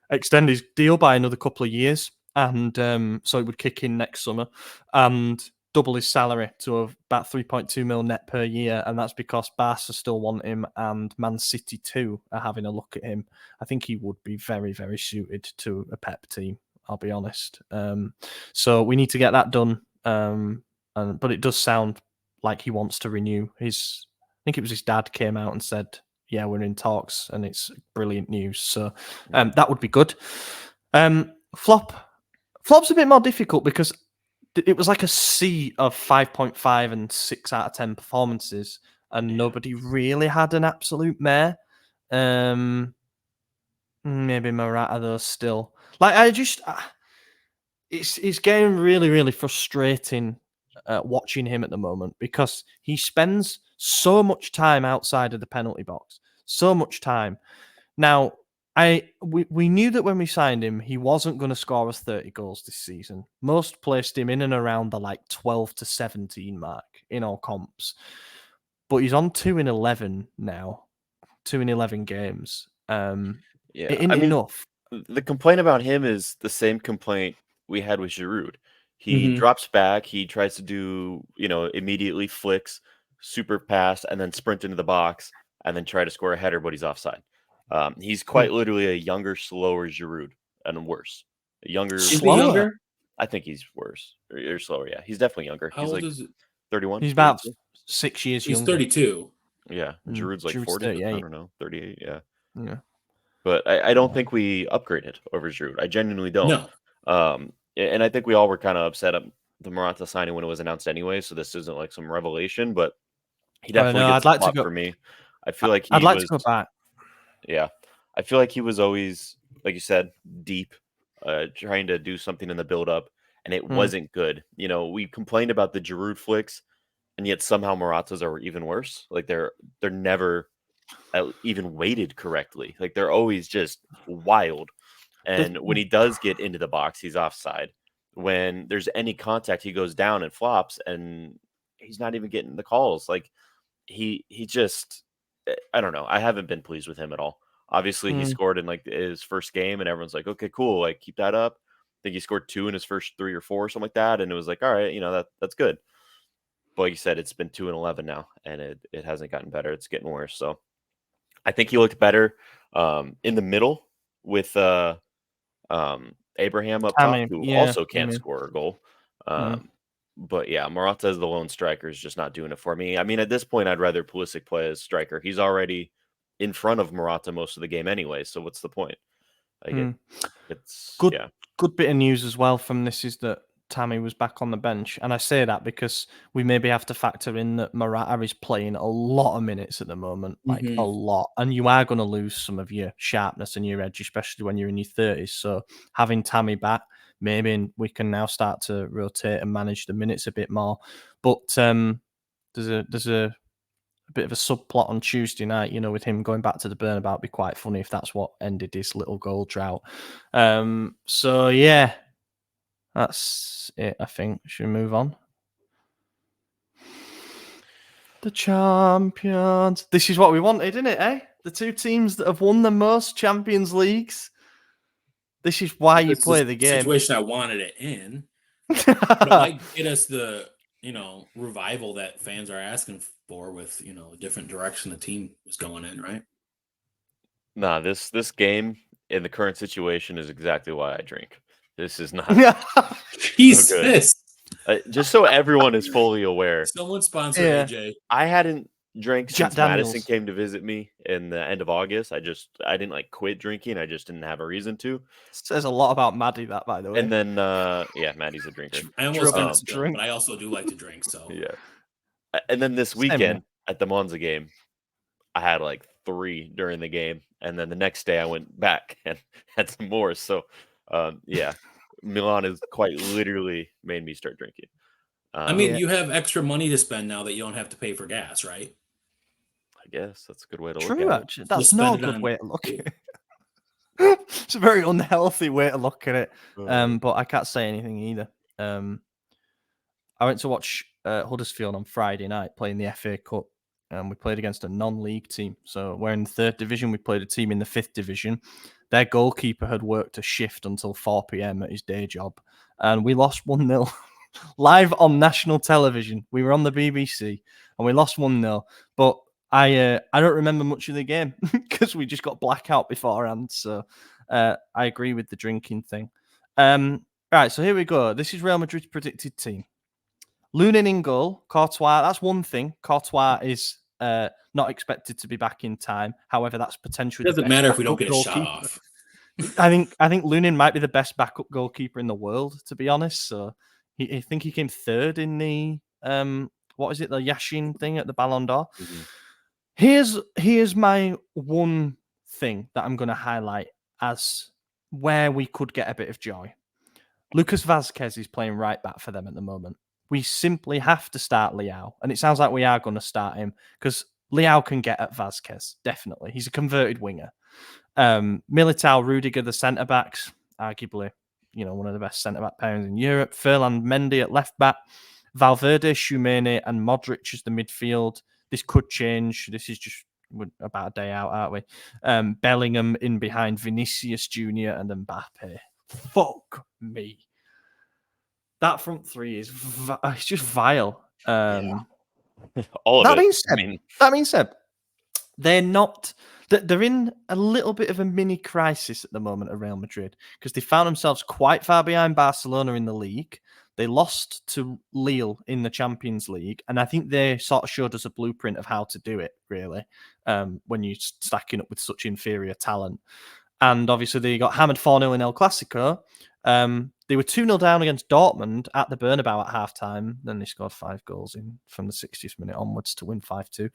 extend his deal by another couple of years, and so it would kick in next summer and double his salary to about 3.2 mil net per year, and that's because Barca still want him and Man City too are having a look at him. I think he would be very, very suited to a Pep team, I'll be honest. So we need to get that done, but it does sound like he wants to renew his. I think it was his dad came out and said, yeah, we're in talks, and it's brilliant news. So that would be good. Flop's a bit more difficult because it was like a C of 5.5 and 6 out of 10 performances, and nobody really had an absolute mare. Maybe Morata though still. Like it's getting really, really frustrating watching him at the moment because he spends so much time outside of the penalty box, so much time. Now, we knew that when we signed him, he wasn't going to score us 30 goals this season. Most placed him in and around the like 12 to 17 mark in all comps, but he's on 2 in 11 now, 2 in 11 games. Enough. The complaint about him is the same complaint we had with Giroud. He drops back, he tries to do, immediately flicks, super pass, and then sprint into the box, and then try to score a header, but he's offside. He's quite literally a younger, slower Giroud, and worse. Is he younger? I think he's worse or slower. Yeah, he's definitely younger. How old is it? 31. He's about 6 years younger. He's 32. Yeah, Giroud's like 40. 38. I don't know, 38. Yeah. Yeah. But I don't think we upgraded over Giroud. I genuinely don't. No. And I think we all were kind of upset at the Morata signing when it was announced anyway. So this isn't like some revelation, but he definitely gets a spot for me. I feel like I'd like to go back. Yeah, I feel like he was always, like you said, deep, trying to do something in the build-up, and it wasn't good. We complained about the Giroud flicks, and yet somehow Morata's are even worse. Like they're never even weighted correctly. Like they're always just wild. And when he does get into the box, he's offside. When there's any contact, he goes down and flops, and he's not even getting the calls. Like he just, I don't know. I haven't been pleased with him at all. Obviously, he scored in like his first game, and everyone's like, "Okay, cool. Like keep that up." I think he scored 2 in his first 3 or 4, something like that, and it was like, "All right, that's good." But like you said, it's been 2 and 11 now, and it hasn't gotten better. It's getting worse. So I think he looked better in the middle with Abraham up top, who also can't score a goal. But yeah, Morata as the lone striker is just not doing it for me. I mean, at this point, I'd rather Pulisic play as striker. He's already in front of Morata most of the game anyway, so what's the point? Like it's good. Yeah. Good bit of news as well from this is that Tammy was back on the bench, and I say that because we maybe have to factor in that Morata is playing a lot of minutes at the moment, like a lot, and you are going to lose some of your sharpness and your edge, especially when you're in your 30s. So having Tammy back, maybe we can now start to rotate and manage the minutes a bit more. But there's a bit of a subplot on Tuesday night, with him going back to the Bernabeu. It'd be quite funny if that's what ended his little goal drought. So yeah. That's it, I think. Should we move on? The champions. This is what we wanted, isn't it, eh? The 2 teams that have won the most Champions Leagues. This is why you play the game. Situation I wanted it in. But it might get us the, revival that fans are asking for with, a different direction the team is going in, right? Nah, this game in the current situation is exactly why I drink. This is not Jesus. Just so everyone is fully aware. Someone sponsor AJ. I hadn't drank since Daniels. Madison came to visit me in the end of August. I didn't like quit drinking. I just didn't have a reason to. Says a lot about Maddie, that, by the way. And then Maddie's a drinker. I almost got to drink, but I also do like to drink. So yeah. And then this weekend at the Monza game, I had like 3 during the game, and then the next day I went back and had some more. So Milan has quite literally made me start drinking. I mean, you have extra money to spend now that you don't have to pay for gas, right? I guess that's a good way to look at it. True, actually. That's not a good way to look at it. It's a very unhealthy way to look at it. Oh. But I can't say anything either. I went to watch Huddersfield on Friday night playing the FA Cup. We played against a non-league team. So we're in the 3rd division. We played a team in the 5th division. Their goalkeeper had worked a shift until 4 p.m. at his day job. And we lost 1-0 live on national television. We were on the BBC and we lost 1-0. But I don't remember much of the game because we just got blackout beforehand. So I agree with the drinking thing. Right, so here we go. This is Real Madrid's predicted team. Lunin in goal, Courtois. That's one thing. Courtois is not expected to be back in time. However, that's potentially It doesn't matter if we don't get a shot off. I think Lunin might be the best backup goalkeeper in the world, to be honest. So I think he came 3rd in the what is it, the Yashin thing at the Ballon d'Or. Mm-hmm. Here's my one thing that I'm going to highlight as where we could get a bit of joy. Lucas Vazquez is playing right back for them at the moment. We simply have to start Leao. And it sounds like we are going to start him because Leao can get at Vazquez, definitely. He's a converted winger. Militao, Rudiger, the centre-backs, arguably, one of the best centre-back pairings in Europe. Ferland Mendy at left-back. Valverde, Tchouaméni, and Modric as the midfield. This could change. This is just about a day out, aren't we? Bellingham in behind Vinicius Jr. and Mbappe. Fuck me. That front three is it's just vile. All of that it. That being said, they're not. They're in a little bit of a mini crisis at the moment at Real Madrid because they found themselves quite far behind Barcelona in the league. They lost to Lille in the Champions League, and I think they sort of showed us a blueprint of how to do it, really, when you're stacking up with such inferior talent. And obviously, they got hammered 4-0 in El Clasico. They were 2-0 down against Dortmund at the Bernabeu at halftime. Then they scored 5 goals in from the 60th minute onwards to win 5-2.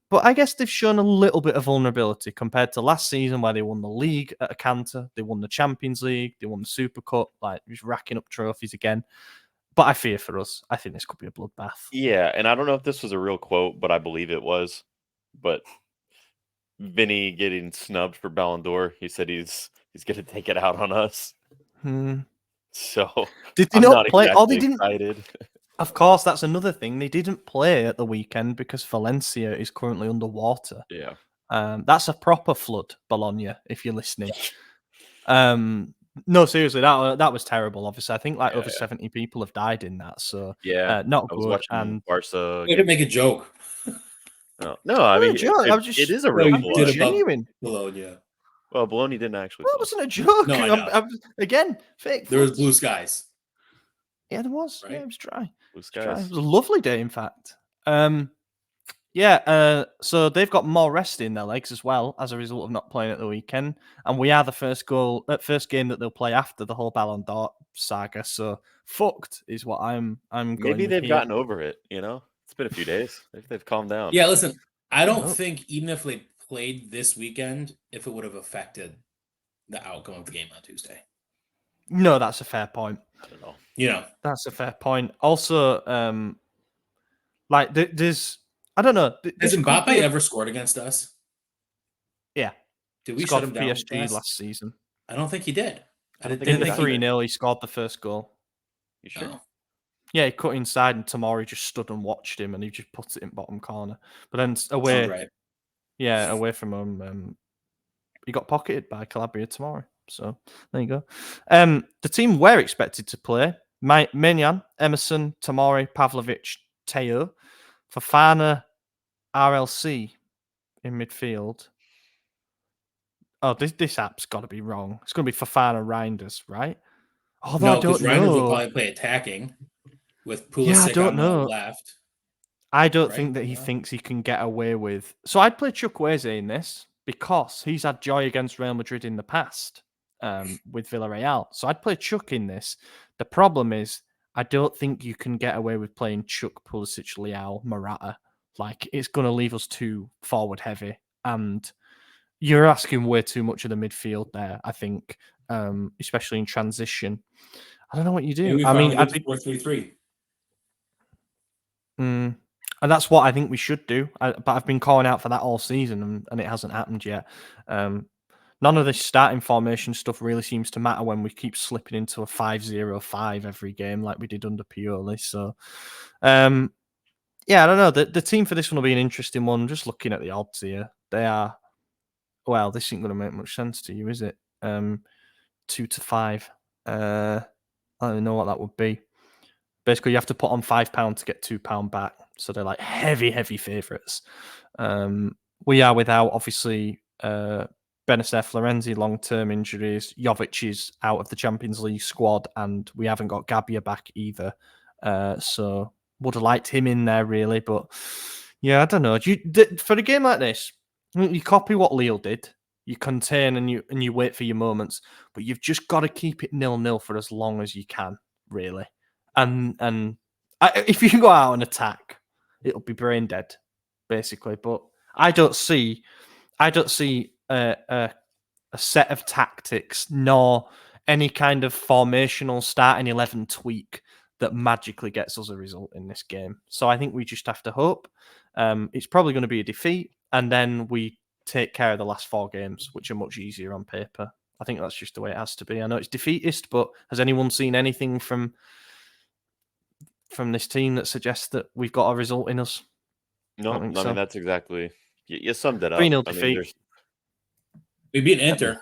But I guess they've shown a little bit of vulnerability compared to last season where they won the league at a canter. They won the Champions League. They won the Super Cup, like just racking up trophies again. But I fear for us. I think this could be a bloodbath. Yeah, and I don't know if this was a real quote, but I believe it was. But Vini getting snubbed for Ballon d'Or, he said he's going to take it out on us. So did they not play? Exactly they didn't. Excited. Of course, that's another thing. They didn't play at the weekend because Valencia is currently underwater. Yeah, that's a proper flood, Bologna. If you're listening, no, seriously, that was terrible. Obviously, I think over 70 people have died in that. So not I was good. watching And Barca. Way to make a joke. No, I mean, it is a real flood. Genuine. Bologna. Well, Bologna didn't actually. That wasn't a joke. No, again, fake. There was blue skies. Yeah, there was. Right? Yeah, it was dry. Blue skies. It was a lovely day, in fact. So they've got more rest in their legs as well as a result of not playing at the weekend, and we are the first game that they'll play after the whole Ballon d'Or saga. So fucked is what I'm going. Maybe they've here. gotten over it. It's been a few days. Maybe they've calmed down. Yeah, listen, I don't think even if they played this weekend, if it would have affected the outcome of the game on Tuesday. No, that's a fair point. I don't know. That's a fair point. Also, there's I don't know. Has Mbappe ever scored against us? Yeah. Did we shut him down PSG last season? I don't think he did. In the 3-0, he scored the first goal. You sure? Oh. Yeah, he cut inside and Tomori just stood and watched him and he just put it in bottom corner. But then away, right. away from him, he got pocketed by Calabria Tomori. So there you go. The team we're expected to play, Maignan, Emerson, Tomori, Pavlovic, Teo, Fofana, RLC in midfield. Oh, this app's got to be wrong. It's going to be Fofana Reijnders, right? Although I don't know. Reijnders will probably play attacking with Pulisic on the left. I don't think that he thinks he can get away with. So I'd play Chukwueze in this because he's had joy against Real Madrid in the past with Villarreal. So I'd play Chuck in this. The problem is I don't think you can get away with playing Chuck, Pulisic, Leao, Morata. Like, it's going to leave us too forward heavy. And you're asking way too much of the midfield there, I think, especially in transition. I don't know what you do. I mean, I think 4-3-3. And that's what I think we should do. But I've been calling out for that all season, and it hasn't happened yet. Not none of this starting formation stuff really seems to matter when we keep slipping into a 5-0-5 every game like we did under Pioli. So, yeah, I don't know. The team for this one will be an interesting one. Just looking at the odds here, they are. Well, this isn't going to make much sense to you, is it? 2-5. I don't even know what that would be. Basically, you have to put on £5 to get £2 back. So they're like heavy favourites. We are without, obviously, Benacer, Florenzi, long-term injuries. Jovic is out of the Champions League squad, and we haven't got Gabbia back either. So would have liked him in there, really. But, yeah, I don't know. For a game like this, you copy what Lille did. You contain and you wait for your moments. But you've just got to keep it 0-0 for as long as you can, really. And if you go out and attack, it'll be brain dead, basically. But I don't see a set of tactics nor any kind of formational starting 11 tweak that magically gets us a result in this game. So I think we just have to hope. It's probably going to be a defeat, and then we take care of the last 4 games, which are much easier on paper. I think that's just the way it has to be. I know it's defeatist, but has anyone seen anything from this team that suggests that we've got a result in us? No, I mean, that's exactly... You summed it up. 3-0 defeat. We beat Inter.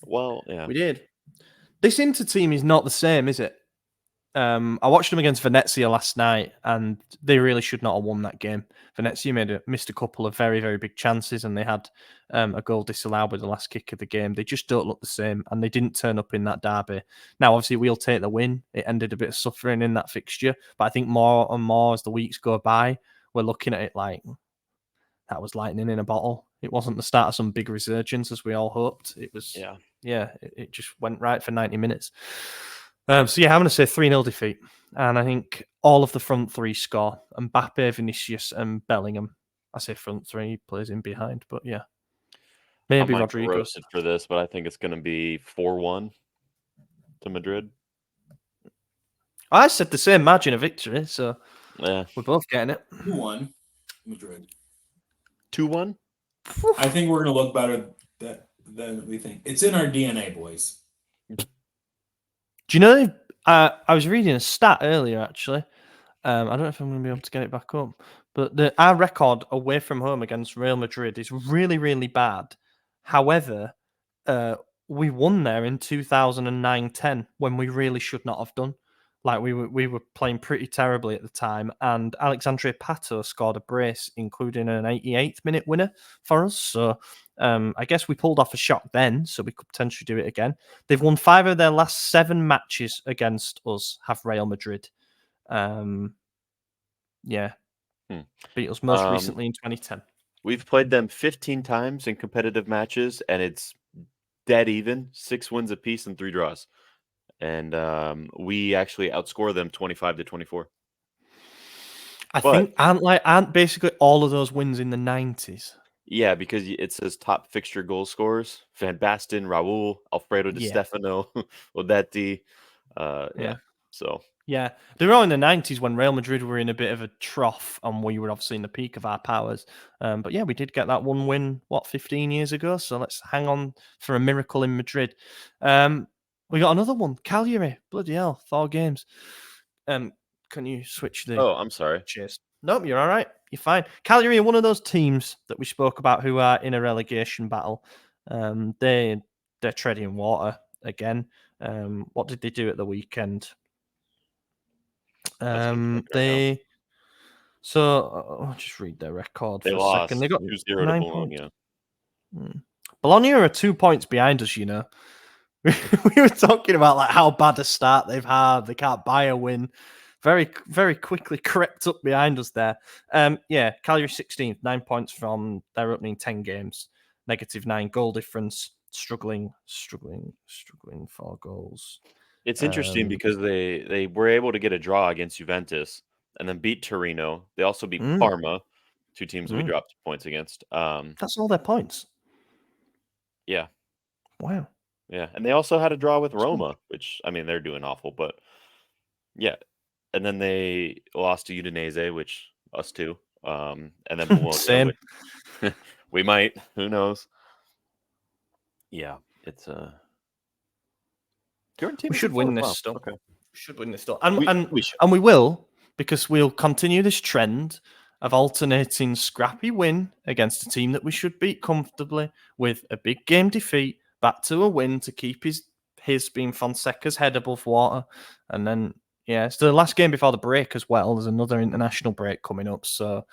Well, yeah. We did. This Inter team is not the same, is it? I watched them against Venezia last night, and they really should not have won that game. Venezia missed a couple of very, very big chances, and they had a goal disallowed with the last kick of the game. They just don't look the same, and they didn't turn up in that derby. Now, obviously, we'll take the win. It ended a bit of suffering in that fixture, but I think more and more as the weeks go by, we're looking at it like that was lightning in a bottle. It wasn't the start of some big resurgence as we all hoped. It was, it just went right for 90 minutes. So, yeah, I'm going to say 3-0 defeat. And I think all of the front 3 score. Mbappe, Vinicius, and Bellingham. I say front 3, plays in behind. But, yeah. Maybe I might Rodrigo. get roasted for this, but I think it's going to be 4-1 to Madrid. I said the same margin of victory, so yeah, we're both getting it. 2-1 Madrid. 2-1? I think we're going to look better than we think. It's in our DNA, boys. Do you know, I was reading a stat earlier, actually. I don't know if I'm going to be able to get it back up. But our record away from home against Real Madrid is really, really bad. However, we won there in 2009-10 when we really should not have done. Like, we were playing pretty terribly at the time. And Alexandre Pato scored a brace, including an 88th minute winner for us. So I guess we pulled off a shock then, so we could potentially do it again. They've won 5 of their last 7 matches against us, have Real Madrid. Beat us most recently in 2010. We've played them 15 times in competitive matches, and it's dead even, 6 wins apiece and 3 draws. And we actually outscore them 25-24. I think aren't basically all of those wins in the 90s. Yeah, because it says top fixture goal scorers: Van Basten, Raul, Alfredo Di Stefano, Odetti. So yeah, they were all in the 90s when Real Madrid were in a bit of a trough, and we were obviously in the peak of our powers. But yeah, we did get that one win 15 years ago. So let's hang on for a miracle in Madrid. We got another one, Cagliari. Bloody hell, 4 games. Can you switch the... Oh, I'm sorry. Cheers. Nope, you're all right. You're fine. Cagliari are one of those teams that we spoke about who are in a relegation battle. They're treading water again. What did they do at the weekend? I'll just read their record for a second. They got 2-0 to 9 Bologna. points. Bologna are 2 points behind us, you know. We were talking about like how bad a start they've had. They can't buy a win. Very, very quickly crept up behind us there. Cagliari 16th, 9 points from their opening 10 games. -9 goal difference. Struggling 4 goals. It's interesting because they were able to get a draw against Juventus and then beat Torino. They also beat Parma, 2 teams that we dropped points against. That's all their points. Yeah. Wow. Yeah, and they also had a draw with Roma, which, I mean, they're doing awful, but yeah. And then they lost to Udinese, which us too. And then Bologna. Same. We might. Who knows? Yeah, it's We should win this still. Okay. We should win this still, We should. and we will, because we'll continue this trend of alternating scrappy win against a team that we should beat comfortably with a big game defeat back to a win to keep his being Fonseca's head above water, and then it's the last game before the break as well. There's another international break coming up, so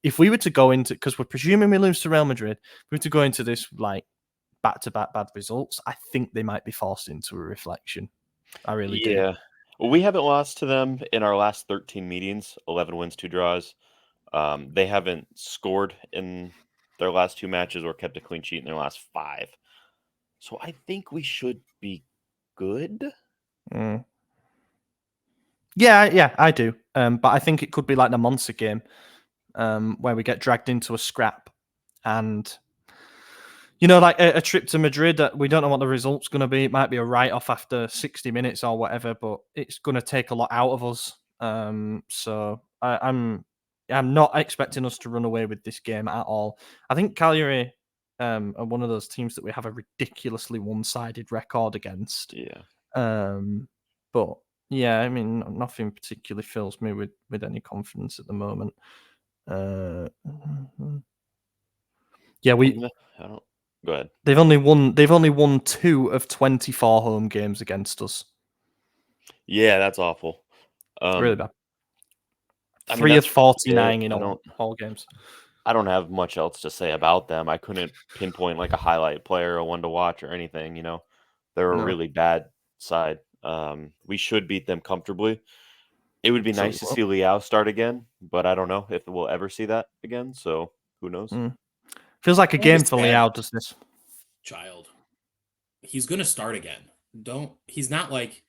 if we were to go into, because we're presuming we lose to Real Madrid, if we were to go into this like back-to-back bad results, I think they might be forced into a reflection. I really do. Yeah. Well, we haven't lost to them in our last 13 meetings, 11 wins, 2 draws. They haven't scored in their last 2 matches or kept a clean sheet in their last 5. So I think we should be good. Yeah, I do. But I think it could be like the Monza game, where we get dragged into a scrap, and like a trip to Madrid. We don't know what the result's going to be. It might be a write-off after 60 minutes or whatever, but it's going to take a lot out of us. So I'm not expecting us to run away with this game at all. I think Cagliari are one of those teams that we have a ridiculously one-sided record against. Yeah. But yeah, I mean, nothing particularly fills me with any confidence at the moment. Yeah, I don't. Go ahead. They've only won 2 of 24 home games against us. Yeah, that's awful. Really bad. 3 of 49 in all games. I don't have much else to say about them. I couldn't pinpoint like a highlight player or one to watch or anything. They're a really bad side. We should beat them comfortably. It would be nice to see Leao start again, but I don't know if we'll ever see that again. So who knows? Feels like a game for Leao, does this? Child. He's going to start again. He's not like...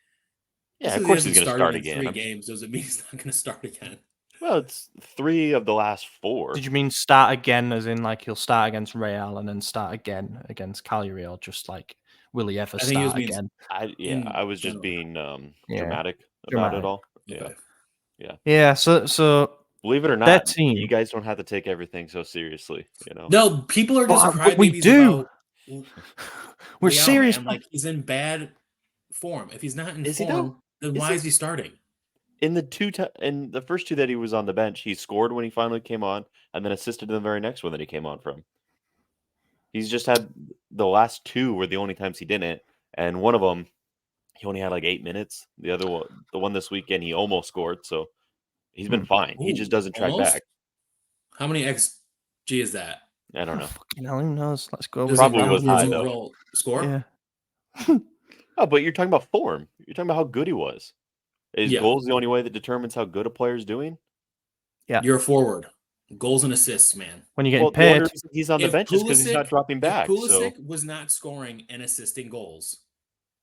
Yeah, of course he's going to start again. 3 games doesn't mean he's not going to start again. Well, it's 3 of the last 4. Did you mean start again as in like he'll start against Real and then start again against Cagliari, or just like will he ever start again? I was just being dramatic about it all. Okay. Yeah, so believe it or not, you guys don't have to take everything so seriously. No, people are just crybabies. We do. About We're Leao, serious. Man. Like, he's in bad form. If he's not in form, then why is he starting? In the first 2 that he was on the bench, he scored when he finally came on, and then assisted in the very next one that he came on from. He's just had the last 2 were the only times he didn't, and one of them he only had like 8 minutes. The other one, the one this weekend, he almost scored, so he's been fine. He just doesn't track back. How many XG is that? I don't know. Fucking hell, who knows? Let's go. Probably was high though. Score? Yeah. Oh, but you're talking about form. You're talking about how good he was. Is goals the only way that determines how good a player is doing? Yeah. You're a forward. Goals and assists, man. When you're getting paid. He's on the bench because he's not dropping back. If Pulisic was not scoring and assisting goals,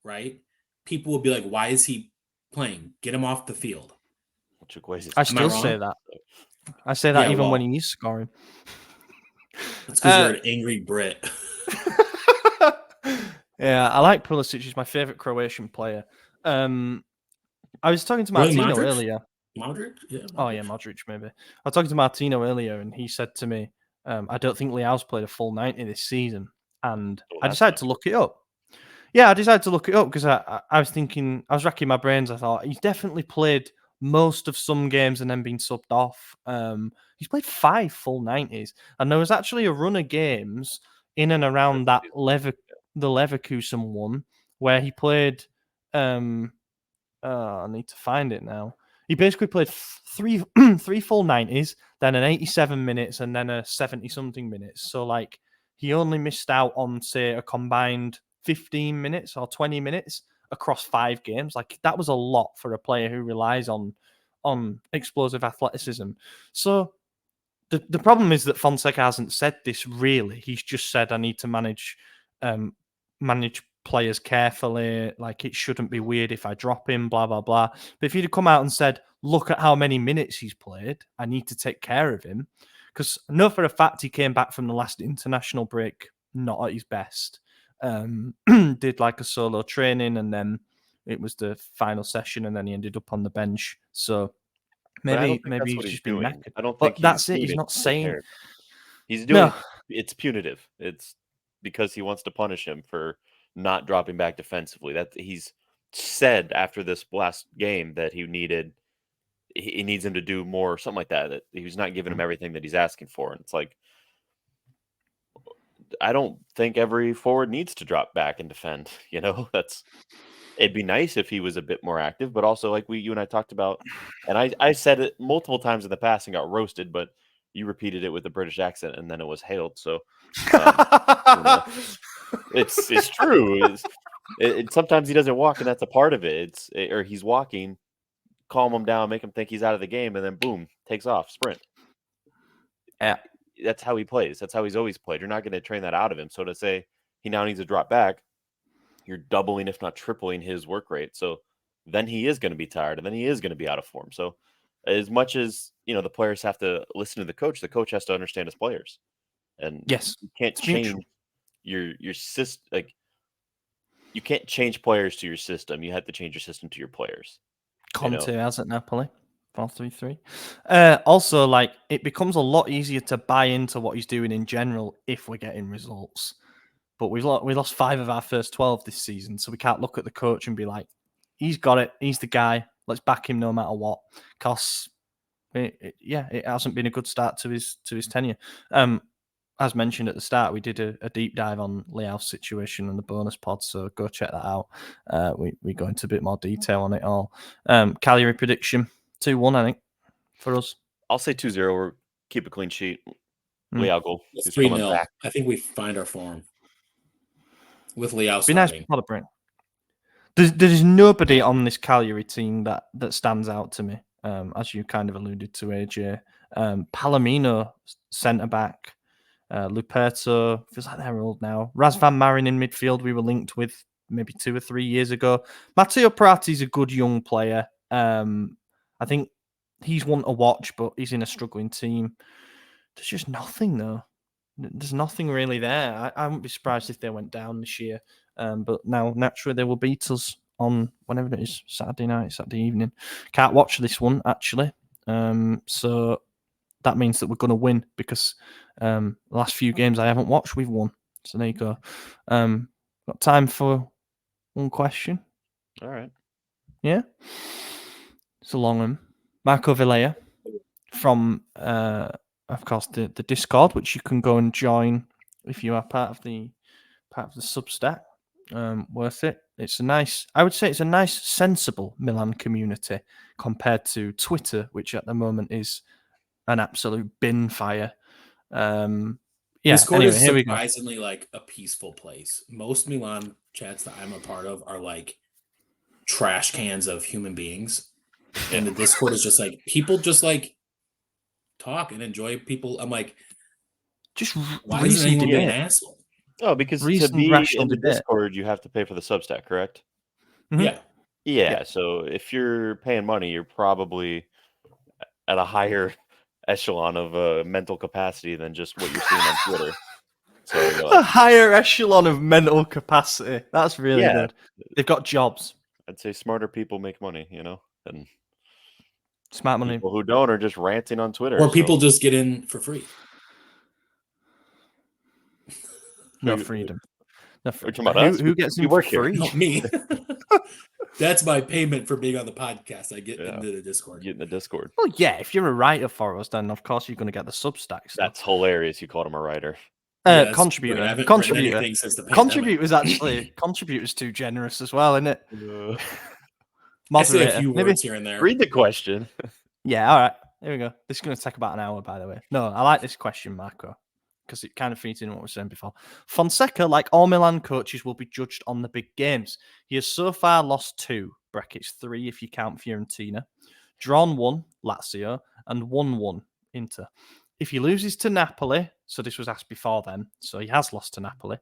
right? People would be like, why is he playing? Get him off the field. I still say that. I say that even when he's scoring. That's because you're an angry Brit. Yeah, I like Pulisic. He's my favorite Croatian player. I was talking to Martino earlier. Modric? Yeah. Modric. Oh, yeah, Modric, maybe. I was talking to Martino earlier, and he said to me, I don't think Leao's played a full 90 this season. And I decided to look it up. Yeah, I decided to look it up because I was thinking, I was racking my brains. I thought, he's definitely played most of some games and then been subbed off. He's played 5 full 90s. And there was actually a run of games in and around that the Leverkusen one where he played... I need to find it now. He basically played 3 full 90s, then an 87 minutes, and then a 70-something minutes. So, like, he only missed out on, say, a combined 15 minutes or 20 minutes across 5 games. Like, that was a lot for a player who relies on explosive athleticism. So, the problem is that Fonseca hasn't said this, really. He's just said, I need to manage players carefully, like it shouldn't be weird if I drop him, blah, blah, blah. But if he'd have come out and said, look at how many minutes he's played, I need to take care of him. Because I know for a fact he came back from the last international break not at his best. Did like a solo training, and then it was the final session, and then he ended up on the bench. So maybe he's just been knackered. I don't think that's it. He's not saying... He's doing... No. It's punitive. It's... because he wants to punish him for not dropping back defensively. That he's said after this last game that he needs him to do more, something like that. That he's not giving him everything that he's asking for. And it's like, I don't think every forward needs to drop back and defend. It'd be nice if he was a bit more active, but also like you and I talked about, and I said it multiple times in the past and got roasted, but you repeated it with a British accent and then it was hailed. So it's true. Sometimes he doesn't walk, and that's a part of it. Or he's walking, calm him down, make him think he's out of the game, and then boom, takes off, sprint. Yeah. That's how he plays. That's how he's always played. You're not going to train that out of him. So to say he now needs to drop back, you're doubling, if not tripling, his work rate. So then he is going to be tired, and then he is going to be out of form. So as much as the players have to listen to the coach has to understand his players. And yes, you can't change your system. Like, you can't change players to your system. You have to change your system to your players. Conte has at Napoli. 4-3-3. Also, like, it becomes a lot easier to buy into what he's doing in general if we're getting results. But we lost 5 of our first 12 this season, so we can't look at the coach and be like, he's got it, he's the guy, let's back him no matter what. Because it hasn't been a good start to his tenure. As mentioned at the start, we did a deep dive on Leao's situation and the bonus pod, so go check that out. We go into a bit more detail on it all. Cagliari prediction 2-1, I think, for us. I'll say 2-0. We'll keep a clean sheet. Leao goal. 3-0. I think we find our form with Leao starting. Be nice to bring. There's nobody on this Cagliari team that stands out to me, as you kind of alluded to, AJ. Palomino, centre-back. Luperto, feels like they're old now. Razvan Marin in midfield, we were linked with maybe 2 or 3 years ago. Matteo Prati's a good young player. I think he's one to watch, but he's in a struggling team. There's just nothing, though. There's nothing really there. I wouldn't be surprised if they went down this year. But now, naturally, they will beat us on whenever it is, Saturday night, Saturday evening. Can't watch this one, actually. So that means that we're going to win because the last few games I haven't watched, we've won. So there you go. Got time for one question? All right. Yeah? It's a long one. Marco Villela from, of course, the Discord, which you can go and join if you are part of the Substack. Worth it. I would say it's a nice, sensible Milan community compared to Twitter, which at the moment is an absolute bin fire. Discord anyway, is here we go. Surprisingly like a peaceful place. Most Milan chats that I'm a part of are like trash cans of human beings. And the Discord is just like people just like talk and enjoy people. I'm like, just why isn't anyone being an asshole? Oh, because to be in the Discord, you have to pay for the Substack, correct? Mm-hmm. Yeah. So if you're paying money, you're probably at a higher echelon of mental capacity than just what you're seeing on Twitter. So a higher echelon of mental capacity. That's really good. They've got jobs. I'd say smarter people make money, and smart money. People who don't are just ranting on Twitter. Or people just get in for free. No freedom. No freedom. Who gets in for free? Not me. That's my payment for being on the podcast. I get into the Discord. Get in the Discord. Well, yeah, if you're a writer for us, then of course you're going to get the Substack stuff. That's hilarious. You called him a writer. Contributor. Contributor's too generous as well, isn't it? I say a few words here and there. Read the question. Yeah, all right. Here we go. This is going to take about an hour, by the way. No, I like this question, Marco, because it kind of feeds in what we were saying before. Fonseca, like all Milan coaches, will be judged on the big games. He has so far lost 2, brackets 3 if you count Fiorentina, drawn 1, Lazio, and 1-1, Inter. If he loses to Napoli, so this was asked before then, so he has lost to Napoli,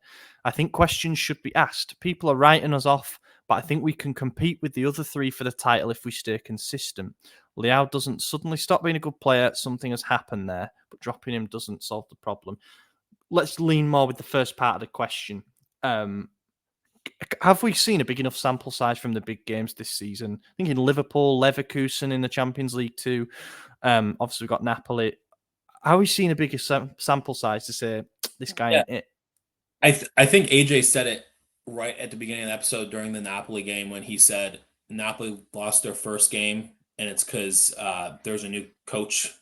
I think questions should be asked. People are writing us off, but I think we can compete with the other 3 for the title if we stay consistent. Leao doesn't suddenly stop being a good player. Something has happened there, but dropping him doesn't solve the problem. Let's lean more with the first part of the question. Have we seen a big enough sample size from the big games this season? I think in Liverpool, Leverkusen in the Champions League too. Obviously, we've got Napoli. Have we seen a bigger sample size to say this guy ain't it? I think AJ said it right at the beginning of the episode during the Napoli game when he said Napoli lost their first game, and it's because there's a new coach,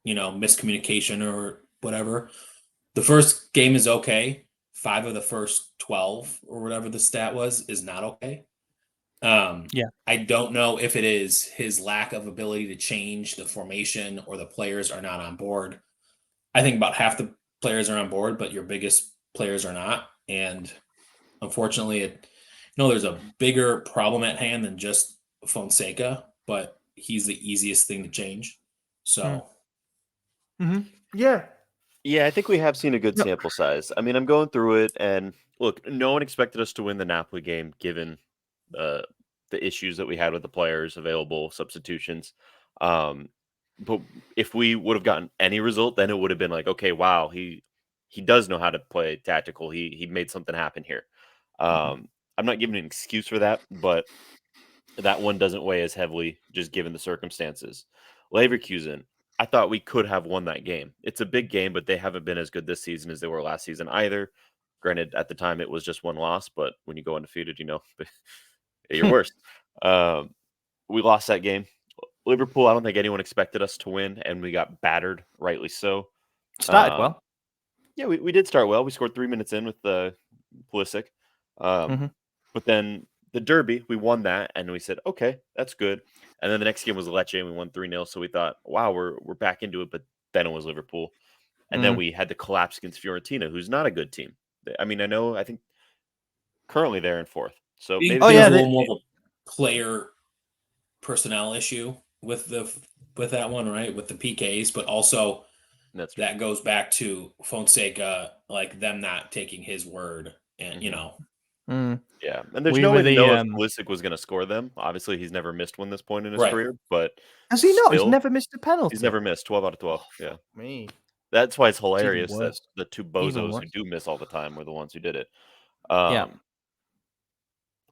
miscommunication or whatever. The first game is okay. 5 of the first 12 or whatever the stat was is not okay. Yeah. I don't know if it is his lack of ability to change the formation or the players are not on board. I think about half the players are on board, but your biggest players are not. And unfortunately, there's a bigger problem at hand than just Fonseca, but he's the easiest thing to change. So, Yeah. Yeah, I think we have seen a good sample size. I mean, I'm going through it, and look, no one expected us to win the Napoli game given the issues that we had with the players, available substitutions. But if we would have gotten any result, then it would have been like, okay, wow, he does know how to play tactical. He made something happen here. I'm not giving an excuse for that, but that one doesn't weigh as heavily just given the circumstances. Leverkusen, I thought we could have won that game. It's a big game, but they haven't been as good this season as they were last season either. Granted, at the time it was just one loss, but when you go undefeated, you're worse. We lost that game. Liverpool, I don't think anyone expected us to win, and we got battered, rightly so. Started well. Yeah, we did start well. We scored 3 minutes in with Pulisic. But then the derby, we won that, and we said, okay, that's good. And then the next game was Lecce, and we won 3-0. So we thought, wow, we're back into it. But then it was Liverpool. And then we had the collapse against Fiorentina, who's not a good team. I mean, I think currently they're in fourth. So maybe there's a little more of a player personnel issue with that one, right? With the PKs, but also that goes back to Fonseca, like them not taking his word, and Yeah, and there's We no were way to know the, if Pulisic was going to score them. Obviously, he's never missed one this point in his Right. career, but Has he not? He's still, never missed a penalty. he's never missed 12 out of 12. Yeah. Me. That's why it's hilarious that worse. the two Even bozos who worse. do miss all the time were the ones who did it. Yeah.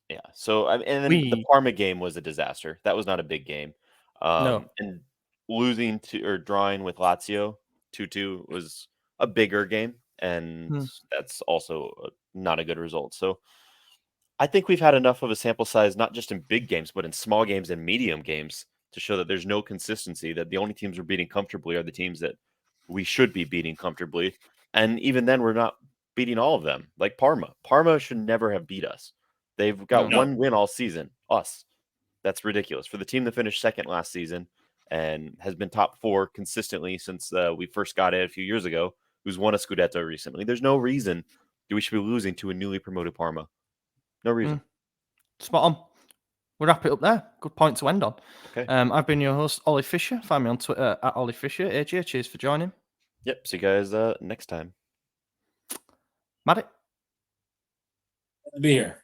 Yeah. So, and then the Parma game was a disaster. That was not a big game. No. And losing to or drawing with Lazio 2-2 was a bigger game, and that's also not a good result. So, I think we've had enough of a sample size, not just in big games, but in small games and medium games, to show that there's no consistency, that the only teams we're beating comfortably are the teams that we should be beating comfortably. And even then, we're not beating all of them. Like Parma. Parma should never have beat us. They've got one win all season. Us. That's ridiculous. For the team that finished second last season and has been top 4 consistently since we first got it a few years ago, who's won a Scudetto recently, there's no reason that we should be losing to a newly promoted Parma. No reason. Spot on. We'll wrap it up there. Good point to end on. Okay. I've been your host, Ollie Fisher. Find me on Twitter at Ollie Fisher. AJ, cheers for joining. Yep. See you guys next time. Maddie? Be here.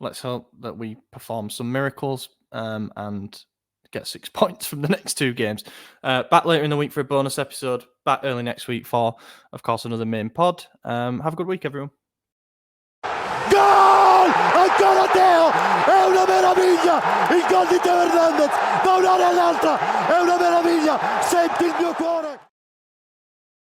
Let's hope that we perform some miracles and get 6 points from the next 2 games. Back later in the week for a bonus episode. Back early next week for, of course, another main pod. Have a good week, everyone. Gol! Ancora Teo! È una meraviglia! Il gol di Teo Hernandez da un'area all'altra! È una meraviglia! Senti il mio cuore!